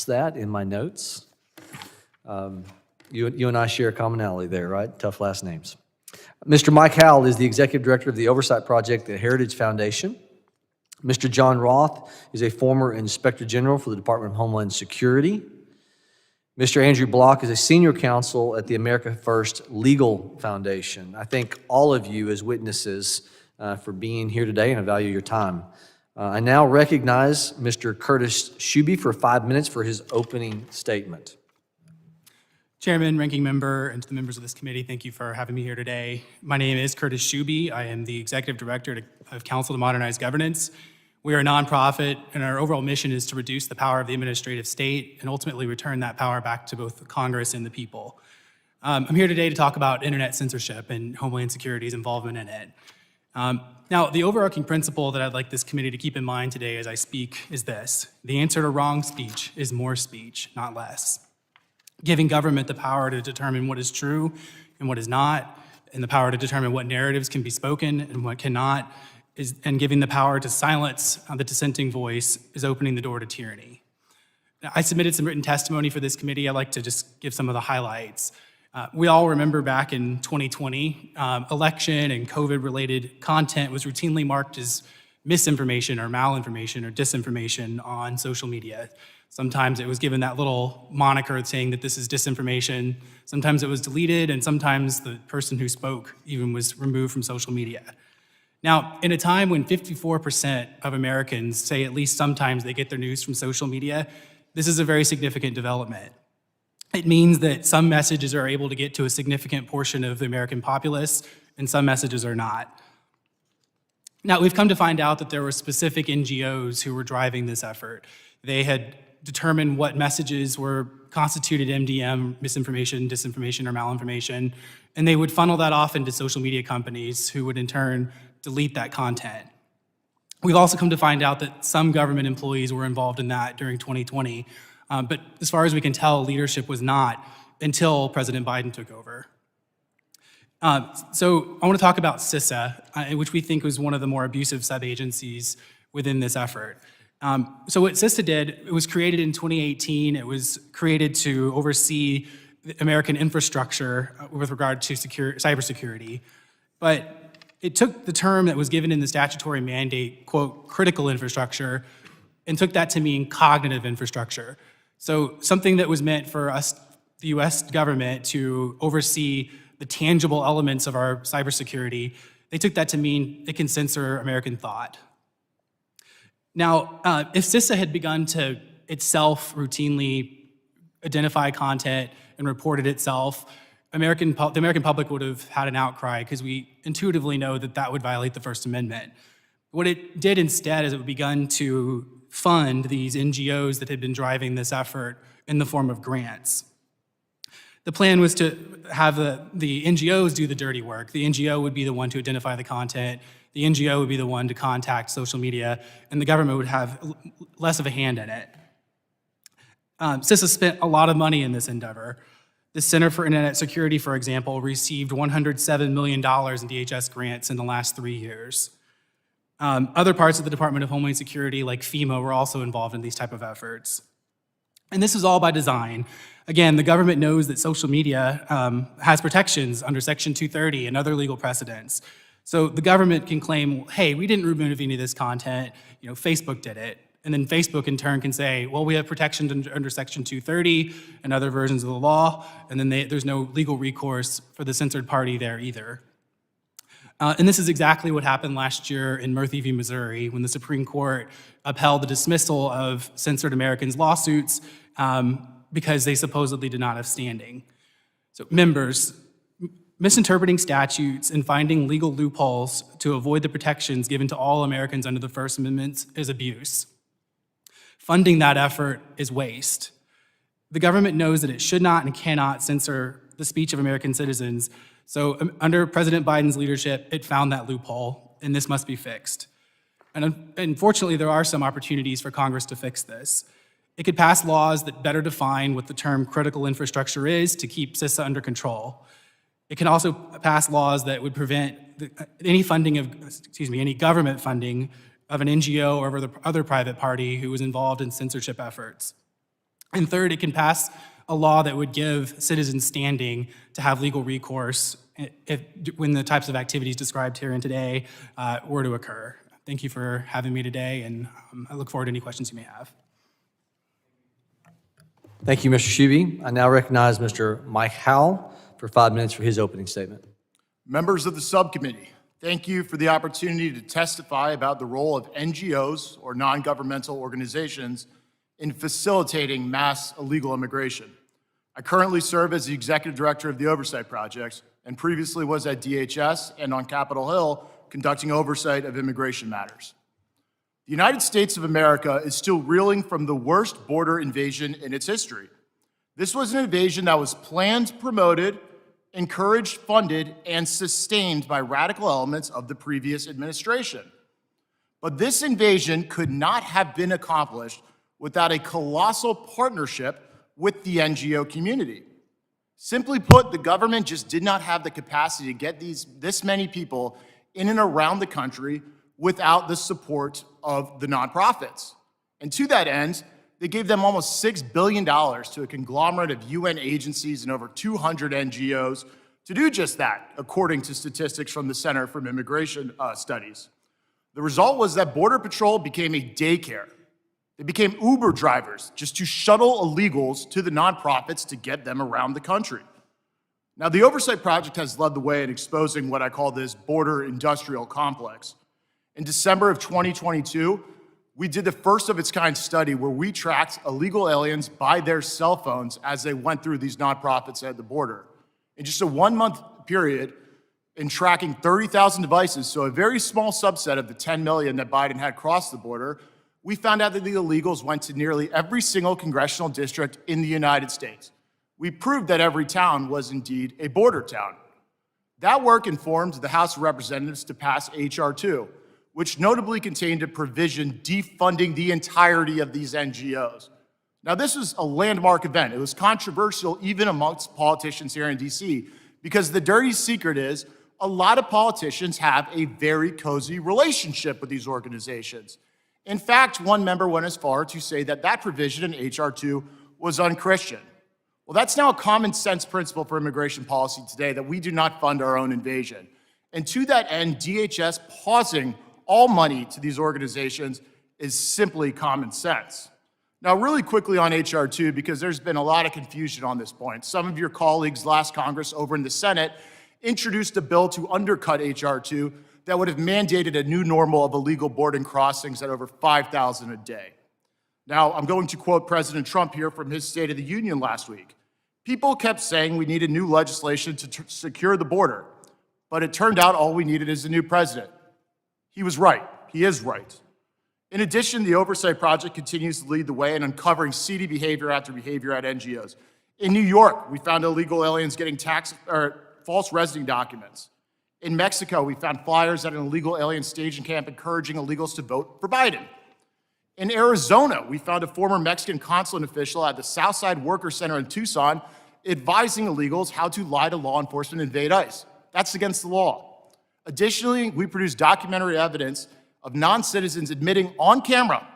that in my notes. You and I share a commonality there, right? Tough last names. Mr. Mike Howell is the Executive Director of the Oversight Project at Heritage Foundation. Mr. John Roth is a former Inspector General for the Department of Homeland Security. Mr. Andrew Block is a Senior Counsel at the America First Legal Foundation. I thank all of you as witnesses for being here today, and I value your time. I now recognize Mr. Curtis Schube for 5 minutes for his opening statement. Chairman, Ranking Member, and to the members of this committee, thank you for having me here today. My name is Curtis Schube. I am the Executive Director of Council to Modernize Governance. We are a nonprofit, and our overall mission is to reduce the power of the administrative state and ultimately return that power back to both Congress and the people. I'm here today to talk about internet censorship and Homeland Security's involvement in it. Now, the overarching principle that I'd like this committee to keep in mind today as I speak is this: the answer to wrong speech is more speech, not less. Giving government the power to determine what is true and what is not, and the power to determine what narratives can be spoken and what cannot, and giving the power to silence the dissenting voice is opening the door to tyranny. Now, I submitted some written testimony for this committee. I'd like to just give some of the highlights. We all remember back in 2020, election and COVID-related content was routinely marked as misinformation or malinformation or disinformation on social media. Sometimes it was given that little moniker saying that this is disinformation. Sometimes it was deleted, and sometimes the person who spoke even was removed from social media. Now, in a time when 54% of Americans say at least sometimes they get their news from social media, this is a very significant development. It means that some messages are able to get to a significant portion of the American populace, and some messages are not. Now, we've come to find out that there were specific NGOs who were driving this effort. They had determined what messages were constituted MDM, misinformation, disinformation, or malinformation, and they would funnel that off into social media companies who would in turn delete that content. We've also come to find out that some government employees were involved in that during 2020, but as far as we can tell, leadership was not until President Biden took over. So I want to talk about CISA, which we think was one of the more abusive sub-agencies within this effort. So what CISA did, it was created in 2018. It was created to oversee the American infrastructure with regard to cybersecurity. But it took the term that was given in the statutory mandate, quote, critical infrastructure, and took that to mean cognitive infrastructure. So something that was meant for us, the US government, to oversee the tangible elements of our cybersecurity, they took that to mean it can censor American thought. Now, if CISA had begun to itself routinely identify content and report it itself, the American public would have had an outcry because we intuitively know that that would violate the First Amendment. What it did instead is it begun to fund these NGOs that had been driving this effort in the form of grants. The plan was to have the NGOs do the dirty work. The NGO would be the one to identify the content. The NGO would be the one to contact social media, and the government would have less of a hand in it. CISA spent a lot of money in this endeavor. The Center for Internet Security, for example, received $107 million in DHS grants in the last 3 years. Other parts of the Department of Homeland Security, like FEMA, were also involved in these type of efforts. And this is all by design. Again, the government knows that social media has protections under Section 230 and other legal precedents. So the government can claim, hey, we didn't remove any of this content, Facebook did it. And then Facebook in turn can say, well, we have protections under Section 230 and other versions of the law, and then there's no legal recourse for the censored party there either. And this is exactly what happened last year in Murphy v. Missouri when the Supreme Court upheld the dismissal of censored Americans' lawsuits because they supposedly did not have standing. So members, misinterpreting statutes and finding legal loopholes to avoid the protections given to all Americans under the First Amendment is abuse. Funding that effort is waste. The government knows that it should not and cannot censor the speech of American citizens. So under President Biden's leadership, it found that loophole, and this must be fixed. And unfortunately, there are some opportunities for Congress to fix this. It could pass laws that better define what the term critical infrastructure is to keep CISA under control. It can also pass laws that would prevent any government funding of an NGO or other private party who was involved in censorship efforts. And third, it can pass a law that would give citizens standing to have legal recourse when the types of activities described here and today were to occur. Thank you for having me today, and I look forward to any questions you may have. Thank you, Mr. Schube. I now recognize Mr. Mike Howell for 5 minutes for his opening statement. Members of the subcommittee, thank you for the opportunity to testify about the role of NGOs, or non-governmental organizations, in facilitating mass illegal immigration. I currently serve as the executive director of the Oversight Project and previously was at DHS and on Capitol Hill conducting oversight of immigration matters. The United States of America is still reeling from the worst border invasion in its history. This was an invasion that was planned, promoted, encouraged, funded, and sustained by radical elements of the previous administration. But this invasion could not have been accomplished without a colossal partnership with the NGO community. Simply put, the government just did not have the capacity to get this many people in and around the country without the support of the nonprofits. And to that end, they gave them almost $6 billion to a conglomerate of UN agencies and over 200 NGOs to do just that, according to statistics from the Center for Immigration Studies. The result was that Border Patrol became a daycare. They became Uber drivers just to shuttle illegals to the nonprofits to get them around the country. Now, the Oversight Project has led the way in exposing what I call this border industrial complex. In December of 2022, we did the first of its kind study where we tracked illegal aliens by their cell phones as they went through these nonprofits at the border. In just a 1-month period, in tracking 30,000 devices, so a very small subset of the 10 million that Biden had crossed the border, we found out that the illegals went to nearly every single congressional district in the United States. We proved that every town was indeed a border town. That work informed the House of Representatives to pass H.R. 2, which notably contained a provision defunding the entirety of these NGOs. Now, this was a landmark event. It was controversial even amongst politicians here in D.C., because the dirty secret is a lot of politicians have a very cozy relationship with these organizations. In fact, one member went as far to say that that provision in H.R. 2 was unchristian. Well, that's now a common sense principle for immigration policy today, that we do not fund our own invasion. And to that end, DHS pausing all money to these organizations is simply common sense. Now, really quickly on H.R. 2, because there's been a lot of confusion on this point. Some of your colleagues last Congress over in the Senate introduced a bill to undercut H.R. 2 that would have mandated a new normal of illegal boarding crossings at over 5,000 a day. Now, I'm going to quote President Trump here from his State of the Union last week. People kept saying we needed new legislation to secure the border, but it turned out all we needed is a new president. He was right. He is right. In addition, the Oversight Project continues to lead the way in uncovering seedy behavior after behavior at NGOs. In New York, we found illegal aliens getting false residence documents. In Mexico, we found flyers at an illegal alien staging camp encouraging illegals to vote for Biden. In Arizona, we found a former Mexican consulate official at the Southside Worker Center in Tucson advising illegals how to lie to law enforcement and evade ICE. That's against the law. Additionally, we produced documentary evidence of non-citizens admitting on camera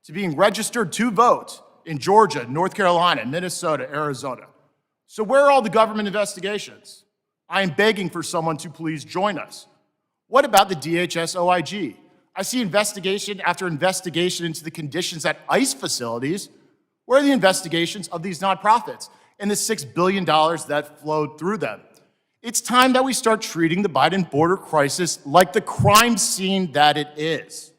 to being registered to vote in Georgia, North Carolina, Minnesota, Arizona. So where are all the government investigations? I am begging for someone to please join us. What about the DHS OIG? I see investigation after investigation into the conditions at ICE facilities. Where are the investigations of these nonprofits and the $6 billion that flowed through them? It's time that we start treating the Biden border crisis like the crime scene that it is.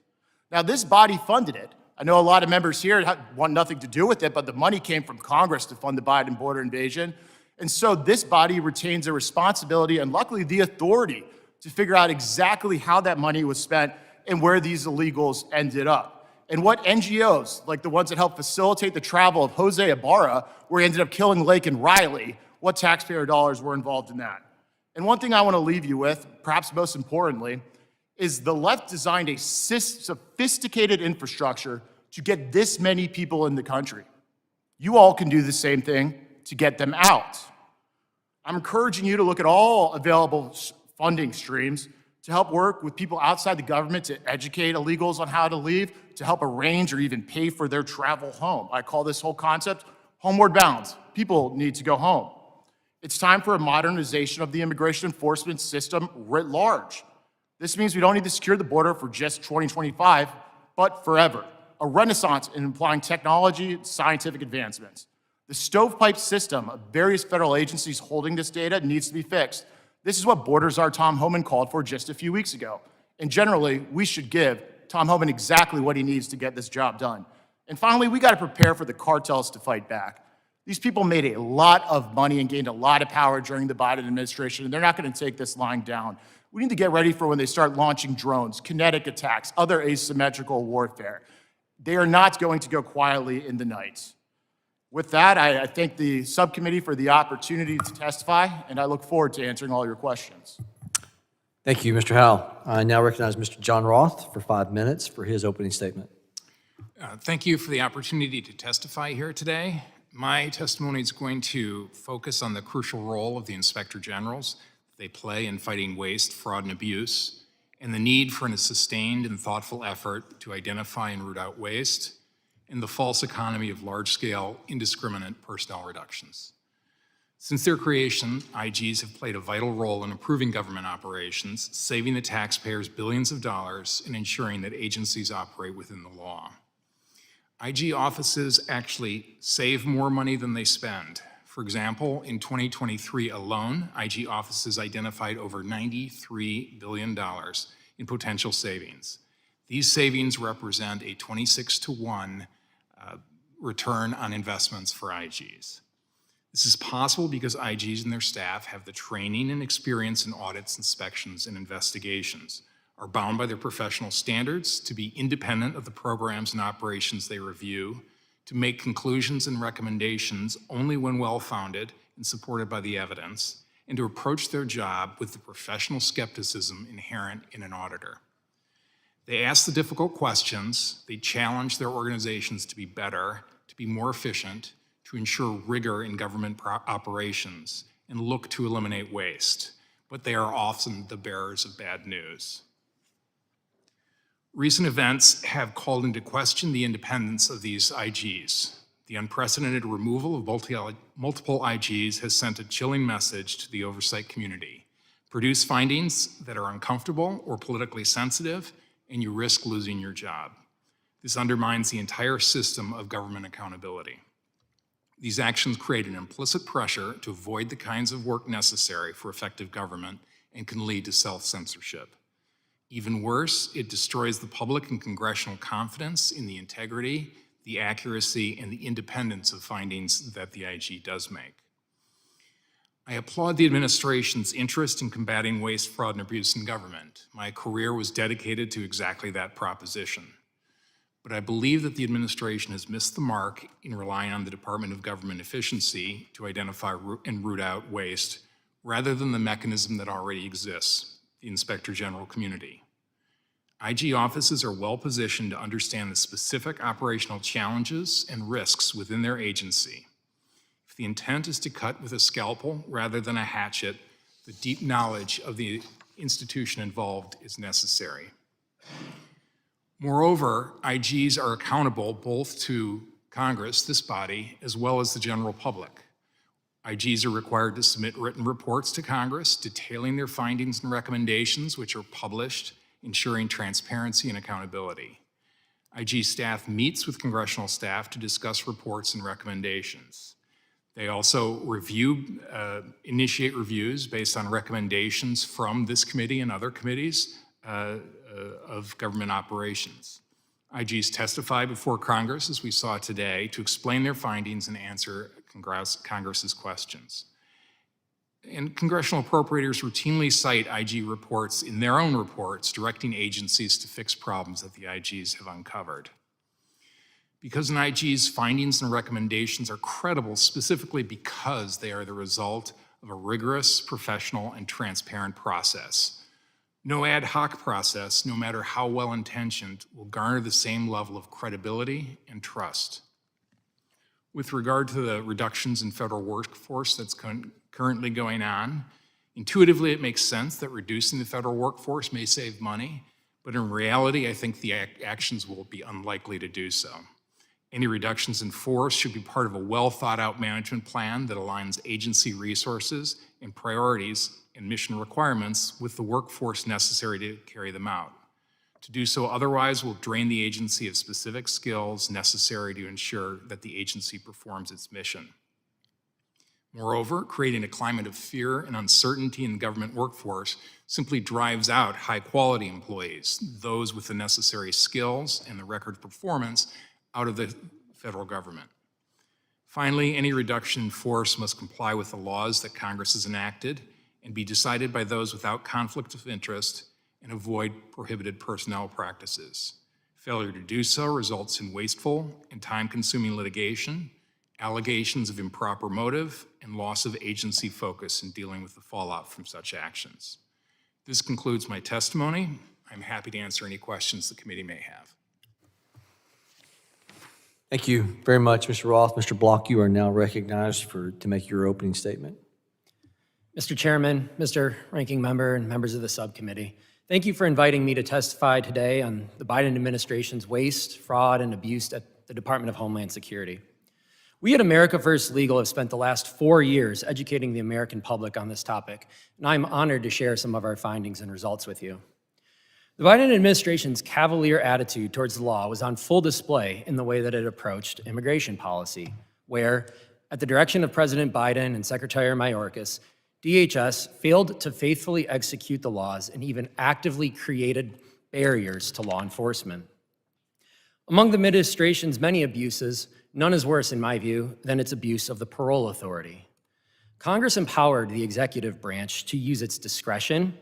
Now, this body funded it. I know a lot of members here want nothing to do with it, but the money came from Congress to fund the Biden border invasion. And so this body retains a responsibility and luckily the authority to figure out exactly how that money was spent and where these illegals ended up. And what NGOs, like the ones that helped facilitate the travel of Jose Ibarra, where he ended up killing Lake and Riley, what taxpayer dollars were involved in that? And one thing I want to leave you with, perhaps most importantly, is the left designed a sophisticated infrastructure to get this many people in the country. You all can do the same thing to get them out. I'm encouraging you to look at all available funding streams to help work with people outside the government to educate illegals on how to leave, to help arrange or even pay for their travel home. I call this whole concept Homeward bound, people need to go home. It's time for a modernization of the immigration enforcement system writ large. This means we don't need to secure the border for just 2025, but forever. A renaissance in applying technology and scientific advancements. The stovepipe system of various federal agencies holding this data needs to be fixed. This is what Border Czar Tom Homan called for just a few weeks ago. And generally, we should give Tom Homan exactly what he needs to get this job done. And finally, we got to prepare for the cartels to fight back. These people made a lot of money and gained a lot of power during the Biden administration, and they're not going to take this lying down. We need to get ready for when they start launching drones, kinetic attacks, other asymmetrical warfare. They are not going to go quietly in the night. With that, I thank the subcommittee for the opportunity to testify, and I look forward to answering all your questions. Thank you, Mr. Howell. I now recognize Mr. John Roth for 5 minutes for his opening statement. Thank you for the opportunity to testify here today. My testimony is going to focus on the crucial role of the Inspector Generals they play in fighting waste, fraud, and abuse, and the need for a sustained and thoughtful effort to identify and root out waste, and the false economy of large-scale, indiscriminate personnel reductions. Since their creation, IGs have played a vital role in improving government operations, saving the taxpayers billions of dollars, and ensuring that agencies operate within the law. IG offices actually save more money than they spend. For example, in 2023 alone, IG offices identified over $93 billion in potential savings. These savings represent a 26-to-1 return on investments for IGs. This is possible because IGs and their staff have the training and experience in audits, inspections, and investigations, are bound by their professional standards to be independent of the programs and operations they review, to make conclusions and recommendations only when well-founded and supported by the evidence, and to approach their job with the professional skepticism inherent in an auditor. They ask the difficult questions, they challenge their organizations to be better, to be more efficient, to ensure rigor in government operations, and look to eliminate waste, but they are often the bearers of bad news. Recent events have called into question the independence of these IGs. The unprecedented removal of multiple IGs has sent a chilling message to the oversight community. Produce findings that are uncomfortable or politically sensitive, and you risk losing your job. This undermines the entire system of government accountability. These actions create an implicit pressure to avoid the kinds of work necessary for effective government and can lead to self-censorship. Even worse, it destroys the public and congressional confidence in the integrity, the accuracy, and the independence of findings that the IG does make. I applaud the administration's interest in combating waste, fraud, and abuse in government. My career was dedicated to exactly that proposition. But I believe that the administration has missed the mark in relying on the Department of Government Efficiency to identify and root out waste, rather than the mechanism that already exists, the Inspector General community. IG offices are well positioned to understand the specific operational challenges and risks within their agency. If the intent is to cut with a scalpel rather than a hatchet, the deep knowledge of the institution involved is necessary. Moreover, IGs are accountable both to Congress, this body, as well as the general public. IGs are required to submit written reports to Congress detailing their findings and recommendations, which are published, ensuring transparency and accountability. IG staff meets with congressional staff to discuss reports and recommendations. They also initiate reviews based on recommendations from this committee and other committees of government operations. IGs testify before Congress, as we saw today, to explain their findings and answer Congress's questions. And congressional appropriators routinely cite IG reports in their own reports, directing agencies to fix problems that the IGs have uncovered. Because an IG's findings and recommendations are credible specifically because they are the result of a rigorous, professional, and transparent process. No ad hoc process, no matter how well-intentioned, will garner the same level of credibility and trust. With regard to the reductions in federal workforce that's currently going on, intuitively it makes sense that reducing the federal workforce may save money, but in reality, I think the actions will be unlikely to do so. Any reductions in force should be part of a well-thought-out management plan that aligns agency resources and priorities and mission requirements with the workforce necessary to carry them out. To do so otherwise will drain the agency of specific skills necessary to ensure that the agency performs its mission. Moreover, creating a climate of fear and uncertainty in the government workforce simply drives out high-quality employees, those with the necessary skills and the record performance, out of the federal government. Finally, any reduction in force must comply with the laws that Congress has enacted and be decided by those without conflict of interest and avoid prohibited personnel practices. Failure to do so results in wasteful and time-consuming litigation, allegations of improper motive, and loss of agency focus in dealing with the fallout from such actions. This concludes my testimony. I'm happy to answer any questions the committee may have. Thank you very much, Mr. Roth. Mr. Block, you are now recognized to make your opening statement. Mr. Chairman, Mr. Ranking Member, and members of the subcommittee, thank you for inviting me to testify today on the Biden administration's waste, fraud, and abuse at the Department of Homeland Security. We at America First Legal have spent the last 4 years educating the American public on this topic, and I'm honored to share some of our findings and results with you. The Biden administration's cavalier attitude towards the law was on full display in the way that it approached immigration policy, where, at the direction of President Biden and Secretary Mayorkas, DHS failed to faithfully execute the laws and even actively created barriers to law enforcement. Among the administration's many abuses, none is worse, in my view, than its abuse of the parole authority. Congress empowered the executive branch to use its discretion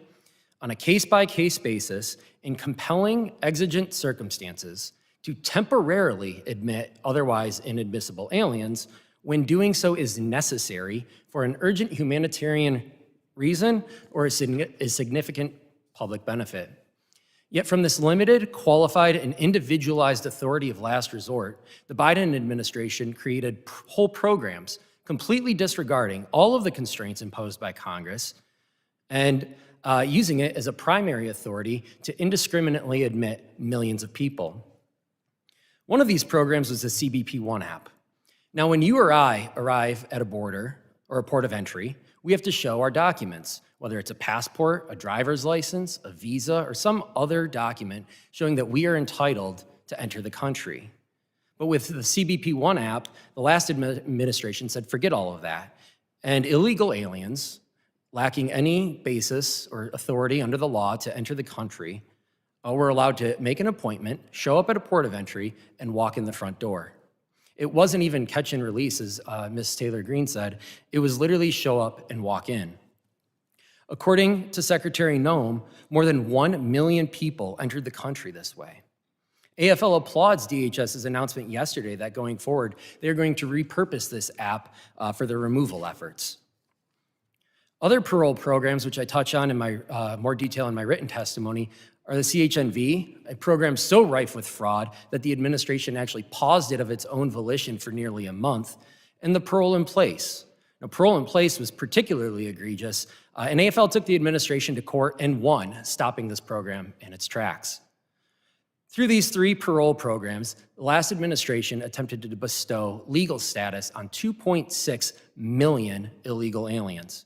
on a case-by-case basis in compelling exigent circumstances to temporarily admit otherwise inadmissible aliens when doing so is necessary for an urgent humanitarian reason or a significant public benefit. Yet from this limited, qualified, and individualized authority of last resort, the Biden administration created whole programs completely disregarding all of the constraints imposed by Congress and using it as a primary authority to indiscriminately admit millions of people. One of these programs was the CBP One app. Now, when you or I arrive at a border or a port of entry, we have to show our documents, whether it's a passport, a driver's license, a visa, or some other document showing that we are entitled to enter the country. But with the CBP One app, the last administration said, forget all of that. And illegal aliens, lacking any basis or authority under the law to enter the country, were allowed to make an appointment, show up at a port of entry, and walk in the front door. It wasn't even catch and release, as Ms. Taylor Greene said. It was literally show up and walk in. According to Secretary Noem, more than 1 million people entered the country this way. AFL applauds DHS's announcement yesterday that going forward, they're going to repurpose this app for their removal efforts. Other parole programs, which I touch on in my more detail in my written testimony, are the CHNV, a program so rife with fraud that the administration actually paused it of its own volition for nearly a month, and the parole in place. Now, parole in place was particularly egregious, and AFL took the administration to court and won, stopping this program in its tracks. Through these 3 parole programs, the last administration attempted to bestow legal status on 2.6 million illegal aliens.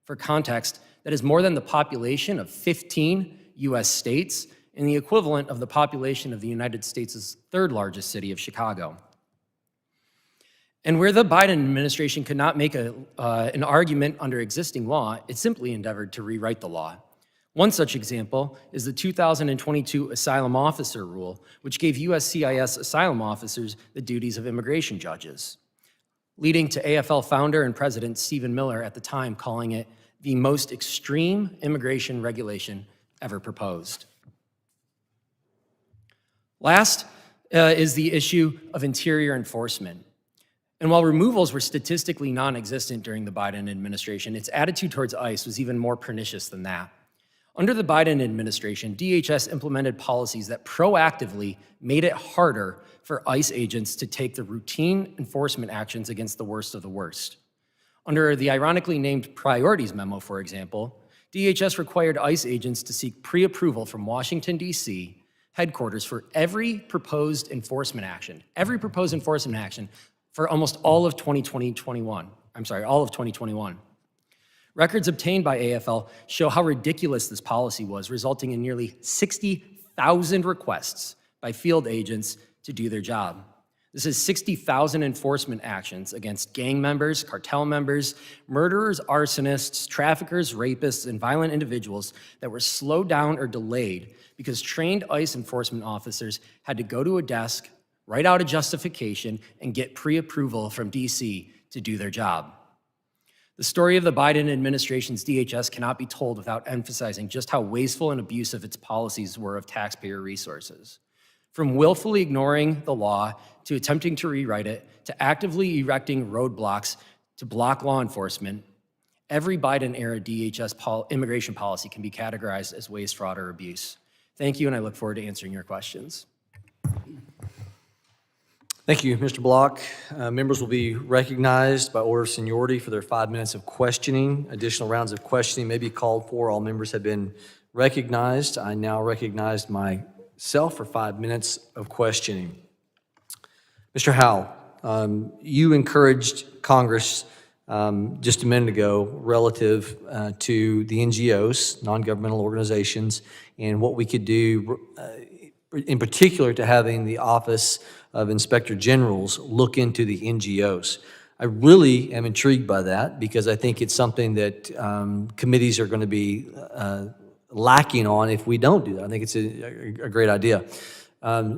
For context, that is more than the population of 15 US states and the equivalent of the population of the United States' 3rd largest city of Chicago. And where the Biden administration could not make an argument under existing law, it simply endeavored to rewrite the law. One such example is the 2022 Asylum Officer Rule, which gave USCIS asylum officers the duties of immigration judges, leading to AFL founder and president Stephen Miller at the time calling it the most extreme immigration regulation ever proposed. Last is the issue of interior enforcement. And while removals were statistically non-existent during the Biden administration, its attitude towards ICE was even more pernicious than that. Under the Biden administration, DHS implemented policies that proactively made it harder for ICE agents to take the routine enforcement actions against the worst of the worst. Under the ironically named Priorities Memo, for example, DHS required ICE agents to seek pre-approval from Washington, D.C., headquarters for every proposed enforcement action for almost all of 2021. Records obtained by AFL show how ridiculous this policy was, resulting in nearly 60,000 requests by field agents to do their job. This is 60,000 enforcement actions against gang members, cartel members, murderers, arsonists, traffickers, rapists, and violent individuals that were slowed down or delayed because trained ICE enforcement officers had to go to a desk, write out a justification, and get pre-approval from DC to do their job. The story of the Biden administration's DHS cannot be told without emphasizing just how wasteful and abusive its policies were of taxpayer resources. From willfully ignoring the law, to attempting to rewrite it, to actively erecting roadblocks to block law enforcement, every Biden-era DHS immigration policy can be categorized as waste, fraud, or abuse. Thank you, and I look forward to answering your questions. Thank you, Mr. Block. Members will be recognized by order of seniority for their 5 minutes of questioning. Additional rounds of questioning may be called for. All members have been recognized. I now recognize myself for 5 minutes of questioning. Mr. Howell, you encouraged Congress just a minute ago relative to the NGOs, non-governmental organizations, and what we could do in particular to having the Office of Inspector Generals look into the NGOs. I really am intrigued by that because I think it's something that committees are going to be lacking on if we don't do that. I think it's a great idea.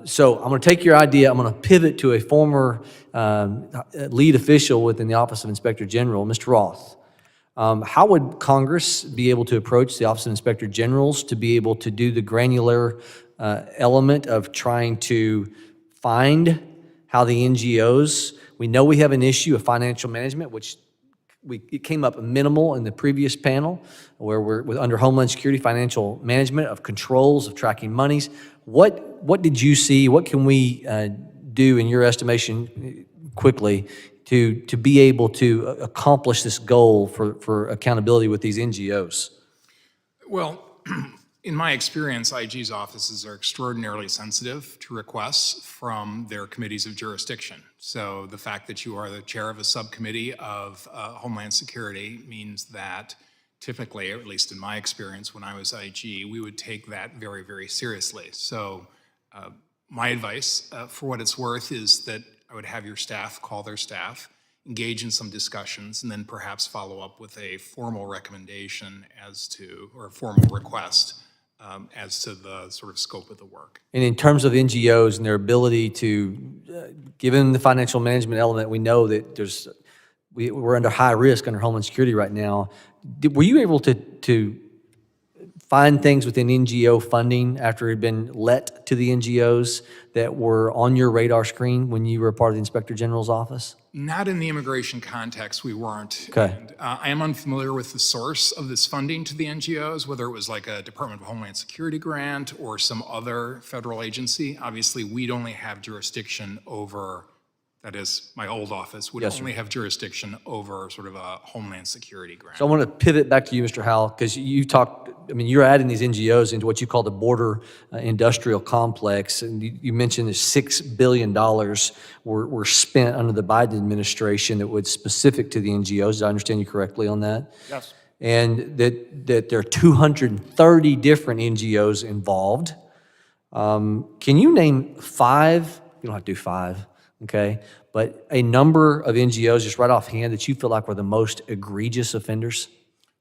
So I'm going to take your idea, I'm going to pivot to a former lead official within the Office of Inspector General, Mr. Roth. How would Congress be able to approach the Office of Inspector Generals to be able to do the granular element of trying to find how the NGOs, we know we have an issue of financial management, which it came up minimal in the previous panel, where we're under Homeland Security, financial management of controls, of tracking monies. What did you see? What can we do, in your estimation, quickly, to be able to accomplish this goal for accountability with these NGOs? Well, in my experience, IG's offices are extraordinarily sensitive to requests from their committees of jurisdiction. So the fact that you are the chair of a subcommittee of Homeland Security means that typically, or at least in my experience when I was IG, we would take that very, very seriously. So my advice, for what it's worth, is that I would have your staff call their staff, engage in some discussions, and then perhaps follow up with a formal recommendation or a formal request as to the sort of scope of the work. And in terms of NGOs and their ability to, given the financial management element, we know that we're under high risk under Homeland Security right now. Were you able to find things within NGO funding after it had been let to the NGOs that were on your radar screen when you were a part of the Inspector General's office? Not in the immigration context, we weren't. Okay. And, I am unfamiliar with the source of this funding to the NGOs, whether it was like a Department of Homeland Security grant or some other federal agency. Obviously, we'd only have jurisdiction over, that is, my old office would only have jurisdiction over sort of a Homeland Security grant. So I want to pivot back to you, Mr. Howell, because you talked, you're adding these NGOs into what you call the border industrial complex, and you mentioned that $6 billion were spent under the Biden administration that was specific to the NGOs. Did I understand you correctly on that? Yes. And that there are 230 different NGOs involved. Can you name 5? You don't have to do 5. Okay, but a number of NGOs just right offhand that you feel like were the most egregious offenders?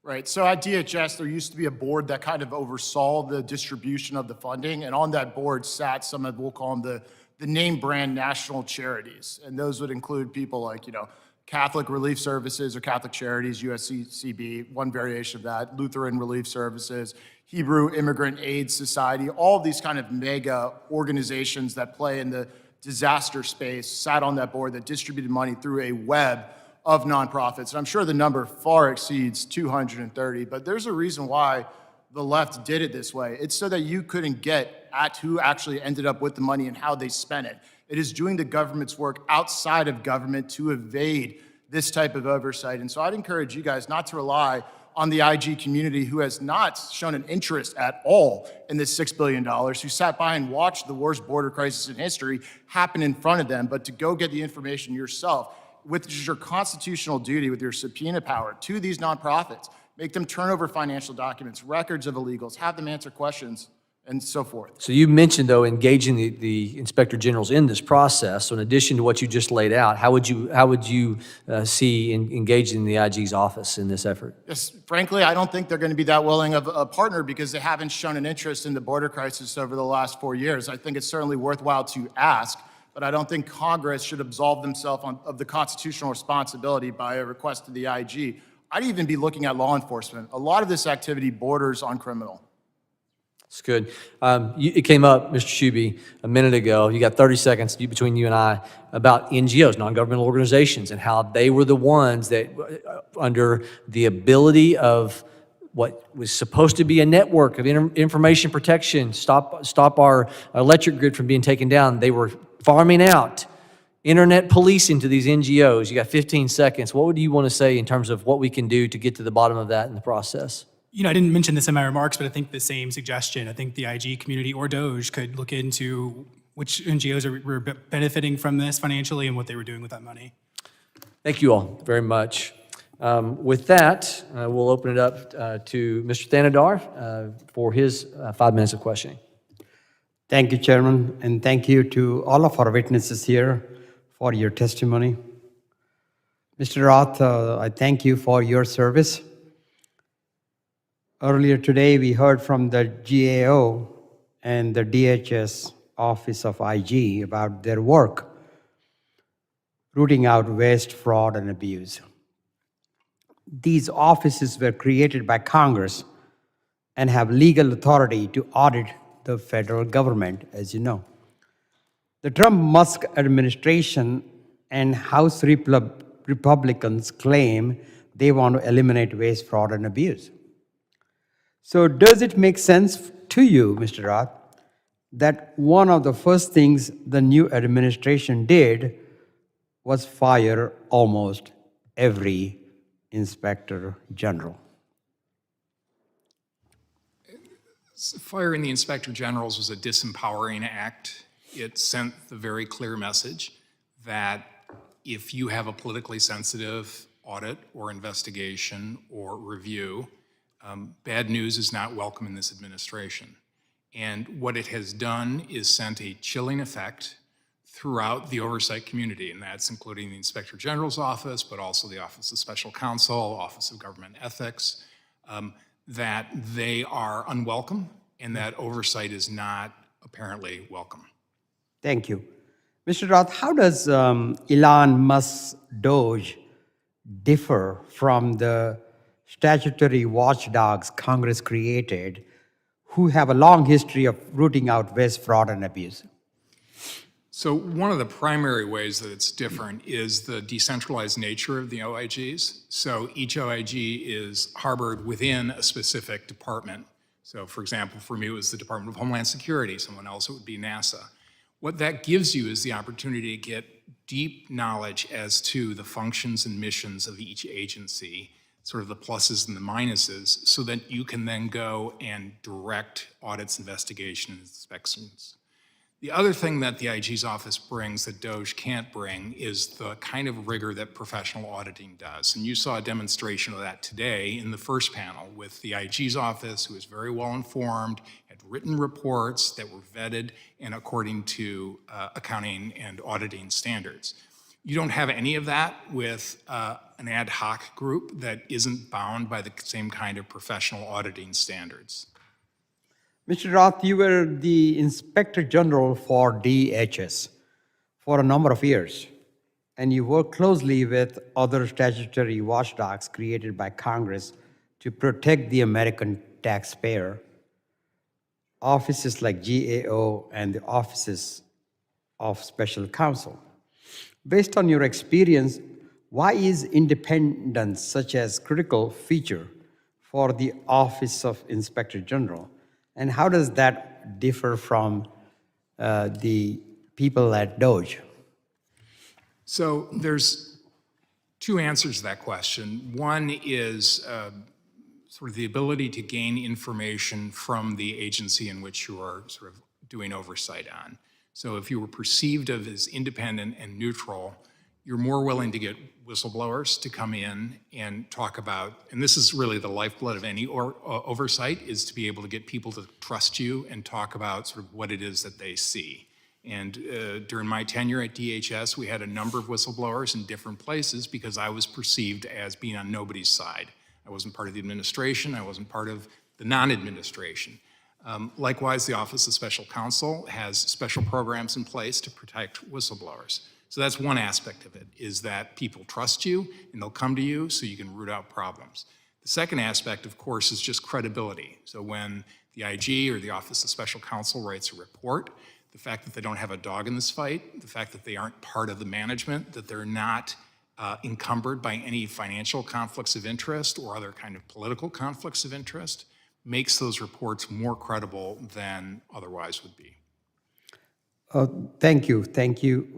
Right, so at DHS, there used to be a board that kind of oversaw the distribution of the funding, and on that board sat some of, we'll call them the name brand national charities, and those would include people like, Catholic Relief Services or Catholic Charities, USCCB, one variation of that, Lutheran Relief Services, Hebrew Immigrant Aid Society, all of these kind of mega organizations that play in the disaster space sat on that board that distributed money through a web of nonprofits. And I'm sure the number far exceeds 230, but there's a reason why the left did it this way. It's so that you couldn't get at who actually ended up with the money and how they spent it. It is doing the government's work outside of government to evade this type of oversight. And so I'd encourage you guys not to rely on the IG community who has not shown an interest at all in this $6 billion, who sat by and watched the worst border crisis in history happen in front of them, but to go get the information yourself, which is your constitutional duty with your subpoena power to these nonprofits, make them turn over financial documents, records of illegals, have them answer questions, and so forth. So you mentioned, though, engaging the inspector generals in this process. So in addition to what you just laid out, how would you see engaging the IG's office in this effort? Yes, frankly, I don't think they're going to be that willing of a partner because they haven't shown an interest in the border crisis over the last 4 years. I think it's certainly worthwhile to ask, but I don't think Congress should absolve themselves of the constitutional responsibility by a request to the IG. I'd even be looking at law enforcement. A lot of this activity borders on criminal. It's good. It came up, Mr. Schube, a minute ago. You got 30 seconds between you and I about NGOs, non-governmental organizations, and how they were the ones that, under the ability of what was supposed to be a network of information protection, stop our electric grid from being taken down, they were farming out internet policing to these NGOs. You got 15 seconds. What would you want to say in terms of what we can do to get to the bottom of that in the process? You know, I didn't mention this in my remarks, but I think the same suggestion. I think the IG community or DOJ could look into which NGOs were benefiting from this financially and what they were doing with that money. Thank you all very much. With that, we'll open it up to Mr. Thanadar for his 5 minutes of questioning. Thank you, Chairman, and thank you to all of our witnesses here for your testimony. Mr. Roth, I thank you for your service. Earlier today, we heard from the GAO and the DHS Office of IG about their work rooting out waste, fraud, and abuse. These offices were created by Congress and have legal authority to audit the federal government, as you know. The Trump-Musk administration and House Republicans claim they want to eliminate waste, fraud, and abuse. So does it make sense to you, Mr. Roth, that one of the first things the new administration did was fire almost every inspector general? Firing the inspector generals was a disempowering act. It sent the very clear message that if you have a politically sensitive audit or investigation or review, bad news is not welcome in this administration. And what it has done is sent a chilling effect throughout the oversight community, and that's including the Inspector General's office, but also the Office of Special Counsel, Office of Government Ethics, that they are unwelcome and that oversight is not apparently welcome. Thank you. Mr. Roth, how does Elon Musk's DOJ differ from the statutory watchdogs Congress created who have a long history of rooting out waste, fraud, and abuse? So one of the primary ways that it's different is the decentralized nature of the OIGs. So each OIG is harbored within a specific department. So for example, for me, it was the Department of Homeland Security. Someone else, it would be NASA. What that gives you is the opportunity to get deep knowledge as to the functions and missions of each agency, sort of the pluses and the minuses, so that you can then go and direct audits, investigations, inspections. The other thing that the IG's office brings that DOJ can't bring is the kind of rigor that professional auditing does. And you saw a demonstration of that today in the first panel with the IG's office, who is very well informed, had written reports that were vetted and according to accounting and auditing standards. You don't have any of that with an ad hoc group that isn't bound by the same kind of professional auditing standards. Mr. Roth, you were the Inspector General for DHS for a number of years, and you worked closely with other statutory watchdogs created by Congress to protect the American taxpayer. Offices like GAO and the offices of Special Counsel. Based on your experience, why is independence such a critical feature for the Office of Inspector General? And how does that differ from the people at DOJ? So there's two answers to that question. One is sort of the ability to gain information from the agency in which you are sort of doing oversight on. So if you were perceived of as independent and neutral, you're more willing to get whistleblowers to come in and talk about, and this is really the lifeblood of any oversight, is to be able to get people to trust you and talk about sort of what it is that they see. And during my tenure at DHS, we had a number of whistleblowers in different places because I was perceived as being on nobody's side. I wasn't part of the administration, I wasn't part of the non-administration. Likewise, the Office of Special Counsel has special programs in place to protect whistleblowers. So that's one aspect of it, is that people trust you and they'll come to you so you can root out problems. The second aspect, of course, is just credibility. So when the IG or the Office of Special Counsel writes a report, the fact that they don't have a dog in this fight, the fact that they aren't part of the management, that they're not encumbered by any financial conflicts of interest or other kind of political conflicts of interest, makes those reports more credible than otherwise would be. Thank you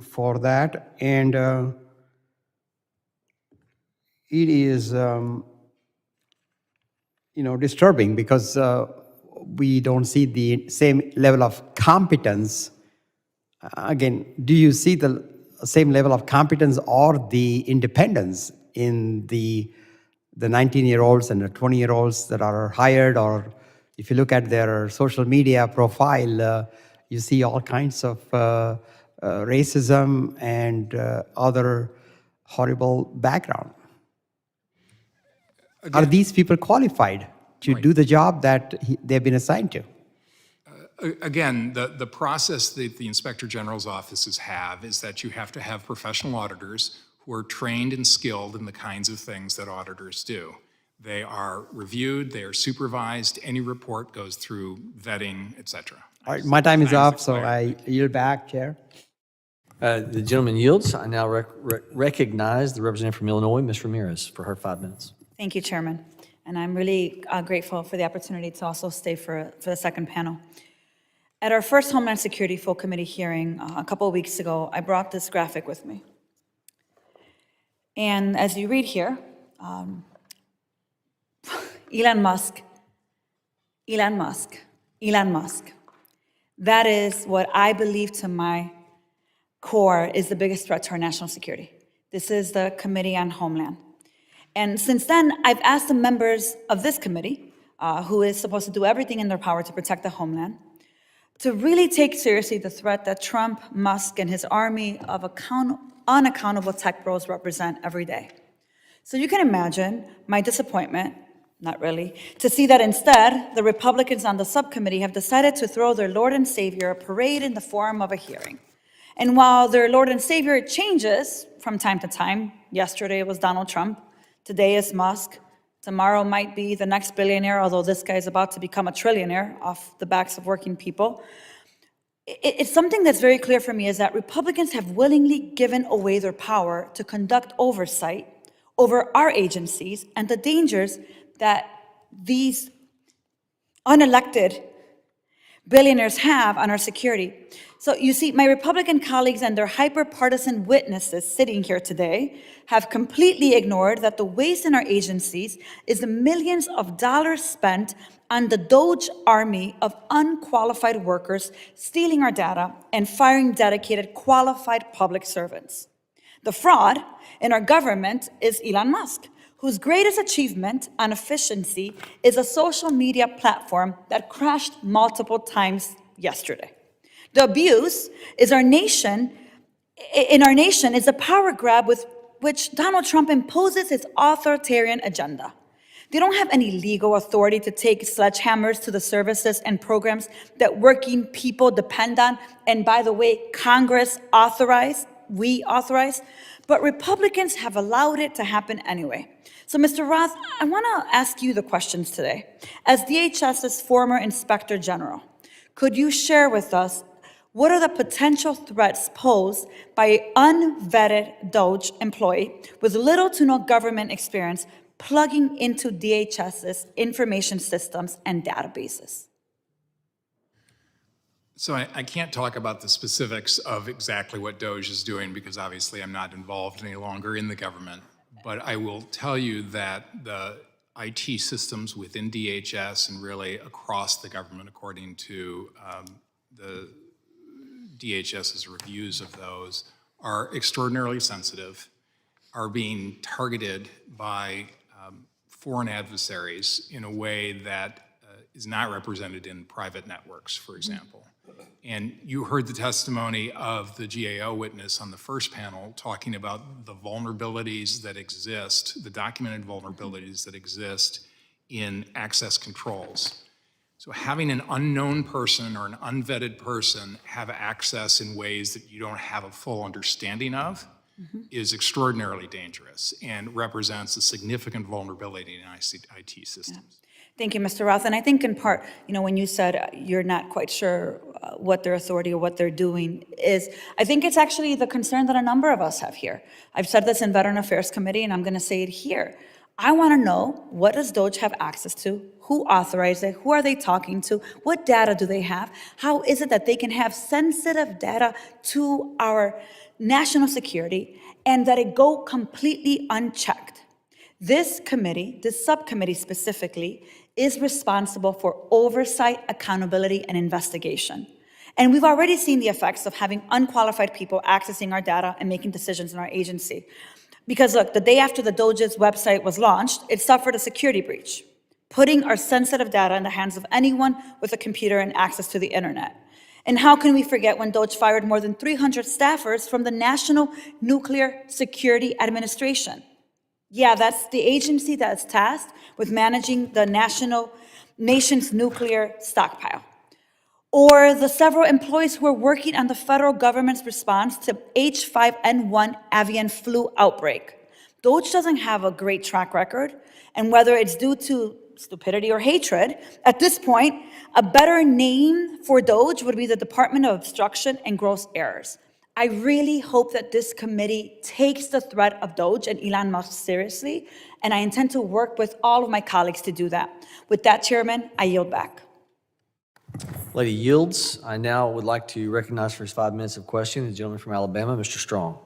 for that. And it is, disturbing because we don't see the same level of competence. Again, do you see the same level of competence or the independence in the 19-year-olds and the 20-year-olds that are hired? Or if you look at their social media profile, you see all kinds of racism and other horrible background. Again, are these people qualified to do the job that they've been assigned to? Again, the process that the Inspector General's offices have is that you have to have professional auditors who are trained and skilled in the kinds of things that auditors do. They are reviewed, they are supervised, any report goes through vetting, et cetera. All right, my time is up, so I yield back, Chair. The gentleman yields. I now recognize the representative from Illinois, Ms. Ramirez, for her 5 minutes. Thank you, Chairman. And I'm really grateful for the opportunity to also stay for the second panel. At our first Homeland Security Full Committee hearing a couple of weeks ago, I brought this graphic with me. And as you read here, Elon Musk. That is what I believe to my core is the biggest threat to our national security. This is the Committee on Homeland. And since then, I've asked the members of this committee, who is supposed to do everything in their power to protect the homeland, to really take seriously the threat that Trump, Musk, and his army of unaccountable tech bros represent every day. So you can imagine my disappointment, not really, to see that instead, the Republicans on the subcommittee have decided to throw their Lord and Savior a parade in the form of a hearing. And while their Lord and Savior changes from time to time, yesterday it was Donald Trump, today is Musk, tomorrow might be the next billionaire, although this guy is about to become a trillionaire off the backs of working people. It's something that's very clear for me is that Republicans have willingly given away their power to conduct oversight over our agencies and the dangers that these unelected billionaires have on our security. So you see, my Republican colleagues and their hyper-partisan witnesses sitting here today have completely ignored that the waste in our agencies is the millions of dollars spent on the Doge army of unqualified workers stealing our data and firing dedicated, qualified public servants. The fraud in our government is Elon Musk, whose greatest achievement on efficiency is a social media platform that crashed multiple times yesterday. The abuse is in our nation is a power grab with which Donald Trump imposes his authoritarian agenda. They don't have any legal authority to take sledgehammers to the services and programs that working people depend on. And by the way, Congress authorized, we authorized, but Republicans have allowed it to happen anyway. So, Mr. Roth, I want to ask you the questions today. As DHS's former Inspector General, could you share with us what are the potential threats posed by an unvetted Doge employee with little to no government experience plugging into DHS's information systems and databases? So I can't talk about the specifics of exactly what Doge is doing because obviously I'm not involved any longer in the government. But I will tell you that the IT systems within DHS and really across the government, according to the DHS's reviews of those, are extraordinarily sensitive, are being targeted by foreign adversaries in a way that is not represented in private networks, for example. And you heard the testimony of the GAO witness on the first panel talking about the vulnerabilities that exist, the documented vulnerabilities that exist in access controls. So having an unknown person or an unvetted person have access in ways that you don't have a full understanding of is extraordinarily dangerous and represents a significant vulnerability in IT systems. Thank you, Mr. Roth. And I think in part, when you said you're not quite sure what their authority or what they're doing is, I think it's actually the concern that a number of us have here. I've said this in Veteran Affairs Committee, and I'm going to say it here. I want to know, what does DOJ have access to? Who authorized it? Who are they talking to? What data do they have? How is it that they can have sensitive data to our national security and that it go completely unchecked? This committee, this subcommittee specifically, is responsible for oversight, accountability, and investigation. And we've already seen the effects of having unqualified people accessing our data and making decisions in our agency. Because look, the day after the DOJ's website was launched, it suffered a security breach, putting our sensitive data in the hands of anyone with a computer and access to the internet. And how can we forget when DOJ fired more than 300 staffers from the National Nuclear Security Administration? Yeah, that's the agency that's tasked with managing the nation's nuclear stockpile. Or the several employees who are working on the federal government's response to H5N1 avian flu outbreak. DOJ doesn't have a great track record, and whether it's due to stupidity or hatred, at this point, a better name for DOJ would be the Department of Obstruction and Gross Errors. I really hope that this committee takes the threat of DOJ and Elon Musk seriously, and I intend to work with all of my colleagues to do that. With that, Chairman, I yield back. Lady yields. I now would like to recognize for his 5 minutes of questioning the gentleman from Alabama, Mr. Strong.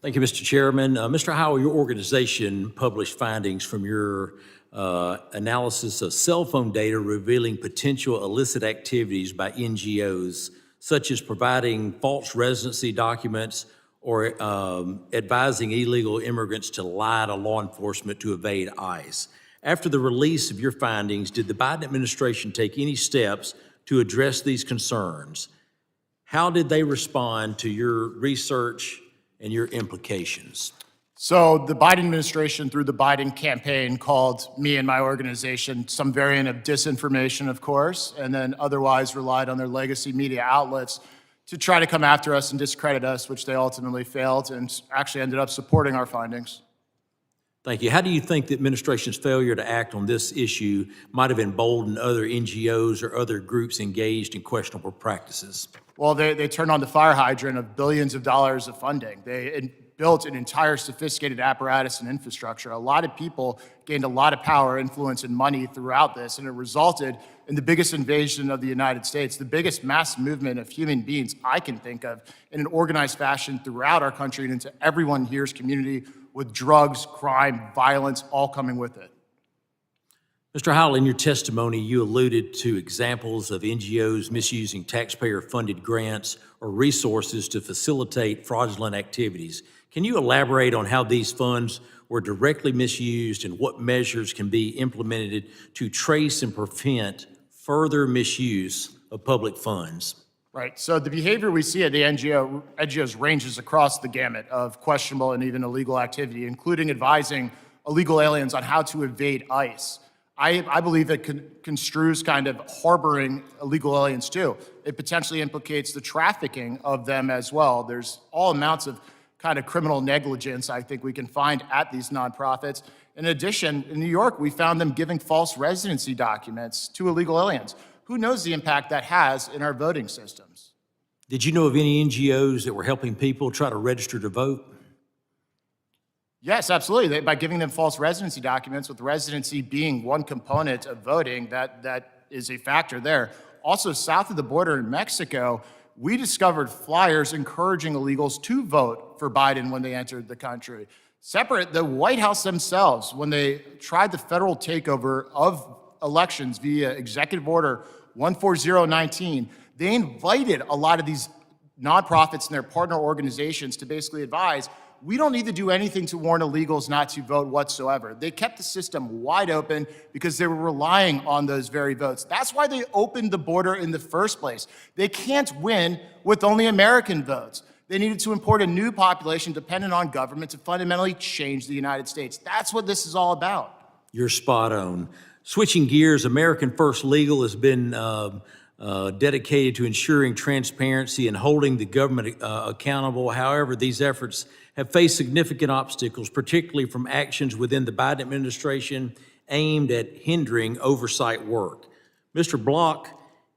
Thank you, Mr. Chairman. Mr. Howell, your organization published findings from your analysis of cell phone data revealing potential illicit activities by NGOs, such as providing false residency documents or advising illegal immigrants to lie to law enforcement to evade ICE. After the release of your findings, did the Biden administration take any steps to address these concerns? How did they respond to your research and your implications? So the Biden administration, through the Biden campaign, called me and my organization some variant of disinformation, of course, and then otherwise relied on their legacy media outlets to try to come after us and discredit us, which they ultimately failed and actually ended up supporting our findings. Thank you. How do you think the administration's failure to act on this issue might have emboldened other NGOs or other groups engaged in questionable practices? Well, they turned on the fire hydrant of billions of dollars of funding. They built an entire sophisticated apparatus and infrastructure. A lot of people gained a lot of power, influence, and money throughout this, and it resulted in the biggest invasion of the United States, the biggest mass movement of human beings I can think of in an organized fashion throughout our country and into everyone here's community, with drugs, crime, violence, all coming with it. Mr. Howell, in your testimony, you alluded to examples of NGOs misusing taxpayer-funded grants or resources to facilitate fraudulent activities. Can you elaborate on how these funds were directly misused and what measures can be implemented to trace and prevent further misuse of public funds? Right, so the behavior we see at the NGOs ranges across the gamut of questionable and even illegal activity, including advising illegal aliens on how to evade ICE. I believe it construes kind of harboring illegal aliens too. It potentially implicates the trafficking of them as well. There's all amounts of kind of criminal negligence I think we can find at these nonprofits. In addition, in New York, we found them giving false residency documents to illegal aliens. Who knows the impact that has in our voting systems? Did you know of any NGOs that were helping people try to register to vote? Yes, absolutely. By giving them false residency documents, with residency being one component of voting, that is a factor there. Also, south of the border in Mexico, we discovered flyers encouraging illegals to vote for Biden when they entered the country. Separate, the White House themselves, when they tried the federal takeover of elections via Executive Order 14019, they invited a lot of these nonprofits and their partner organizations to basically advise, we don't need to do anything to warn illegals not to vote whatsoever. They kept the system wide open because they were relying on those very votes. That's why they opened the border in the first place. They can't win with only American votes. They needed to import a new population dependent on government to fundamentally change the United States. That's what this is all about. You're spot on. Switching gears, American First Legal has been dedicated to ensuring transparency and holding the government accountable. However, these efforts have faced significant obstacles, particularly from actions within the Biden administration aimed at hindering oversight work. Mr. Block,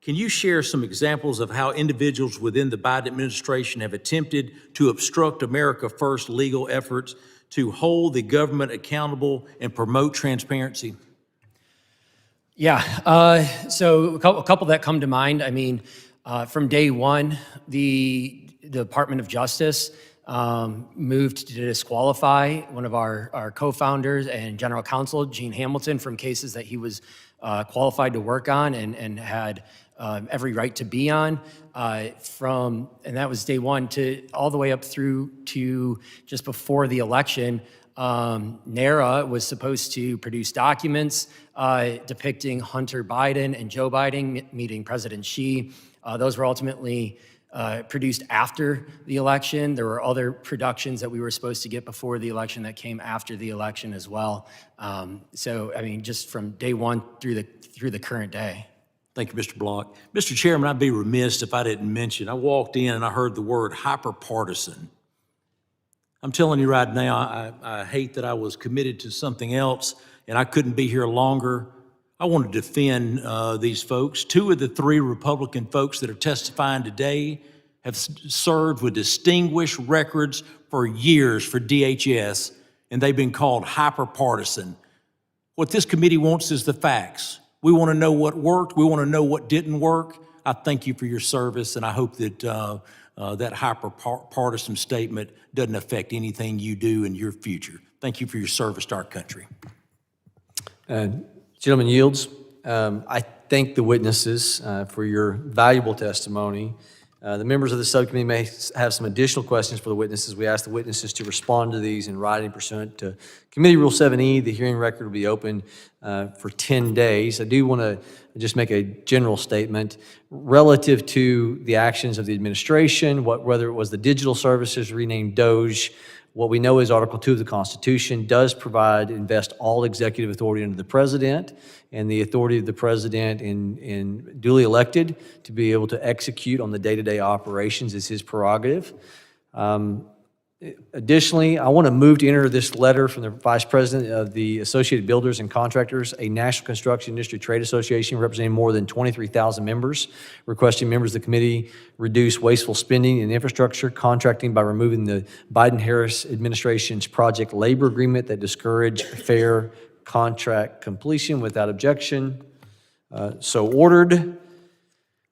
can you share some examples of how individuals within the Biden administration have attempted to obstruct America First legal efforts to hold the government accountable and promote transparency? Yeah, so a couple that come to mind. I mean, from day one, the Department of Justice moved to disqualify one of our co-founders and general counsel, Gene Hamilton, from cases that he was qualified to work on and had every right to be on. And that was day one to all the way up through to just before the election. NARA was supposed to produce documents depicting Hunter Biden and Joe Biden meeting President Xi. Those were ultimately produced after the election. There were other productions that we were supposed to get before the election that came after the election as well. So, I mean, just from day one through the current day. Thank you, Mr. Block. Mr. Chairman, I'd be remiss if I didn't mention, I walked in and I heard the word hyper-partisan. I'm telling you right now, I hate that I was committed to something else and I couldn't be here longer. I want to defend these folks. 2 of the 3 Republican folks that are testifying today have served with distinguished records for years for DHS, and they've been called hyper-partisan. What this committee wants is the facts. We want to know what worked. We want to know what didn't work. I thank you for your service, and I hope that that hyper-partisan statement doesn't affect anything you do in your future. Thank you for your service to our country. Gentleman yields. I thank the witnesses for your valuable testimony. The members of the subcommittee may have some additional questions for the witnesses. We ask the witnesses to respond to these in writing pursuant to Committee Rule 7E. The hearing record will be open for 10 days. I do want to just make a general statement relative to the actions of the administration, whether it was the digital services renamed DOGE. What we know is Article 2 of the Constitution does invest all executive authority under the president, and the authority of the president in duly elected to be able to execute on the day-to-day operations is his prerogative. Additionally, I want to move to enter this letter from the Vice President of the Associated Builders and Contractors, a national construction industry trade association representing more than 23,000 members, requesting members of the committee reduce wasteful spending in infrastructure contracting by removing the Biden-Harris administration's project labor agreement that discouraged fair contract completion without objection. So ordered.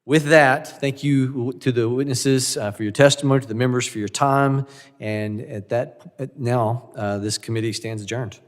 With that, thank you to the witnesses for your testimony, to the members for your time, and now this committee stands adjourned.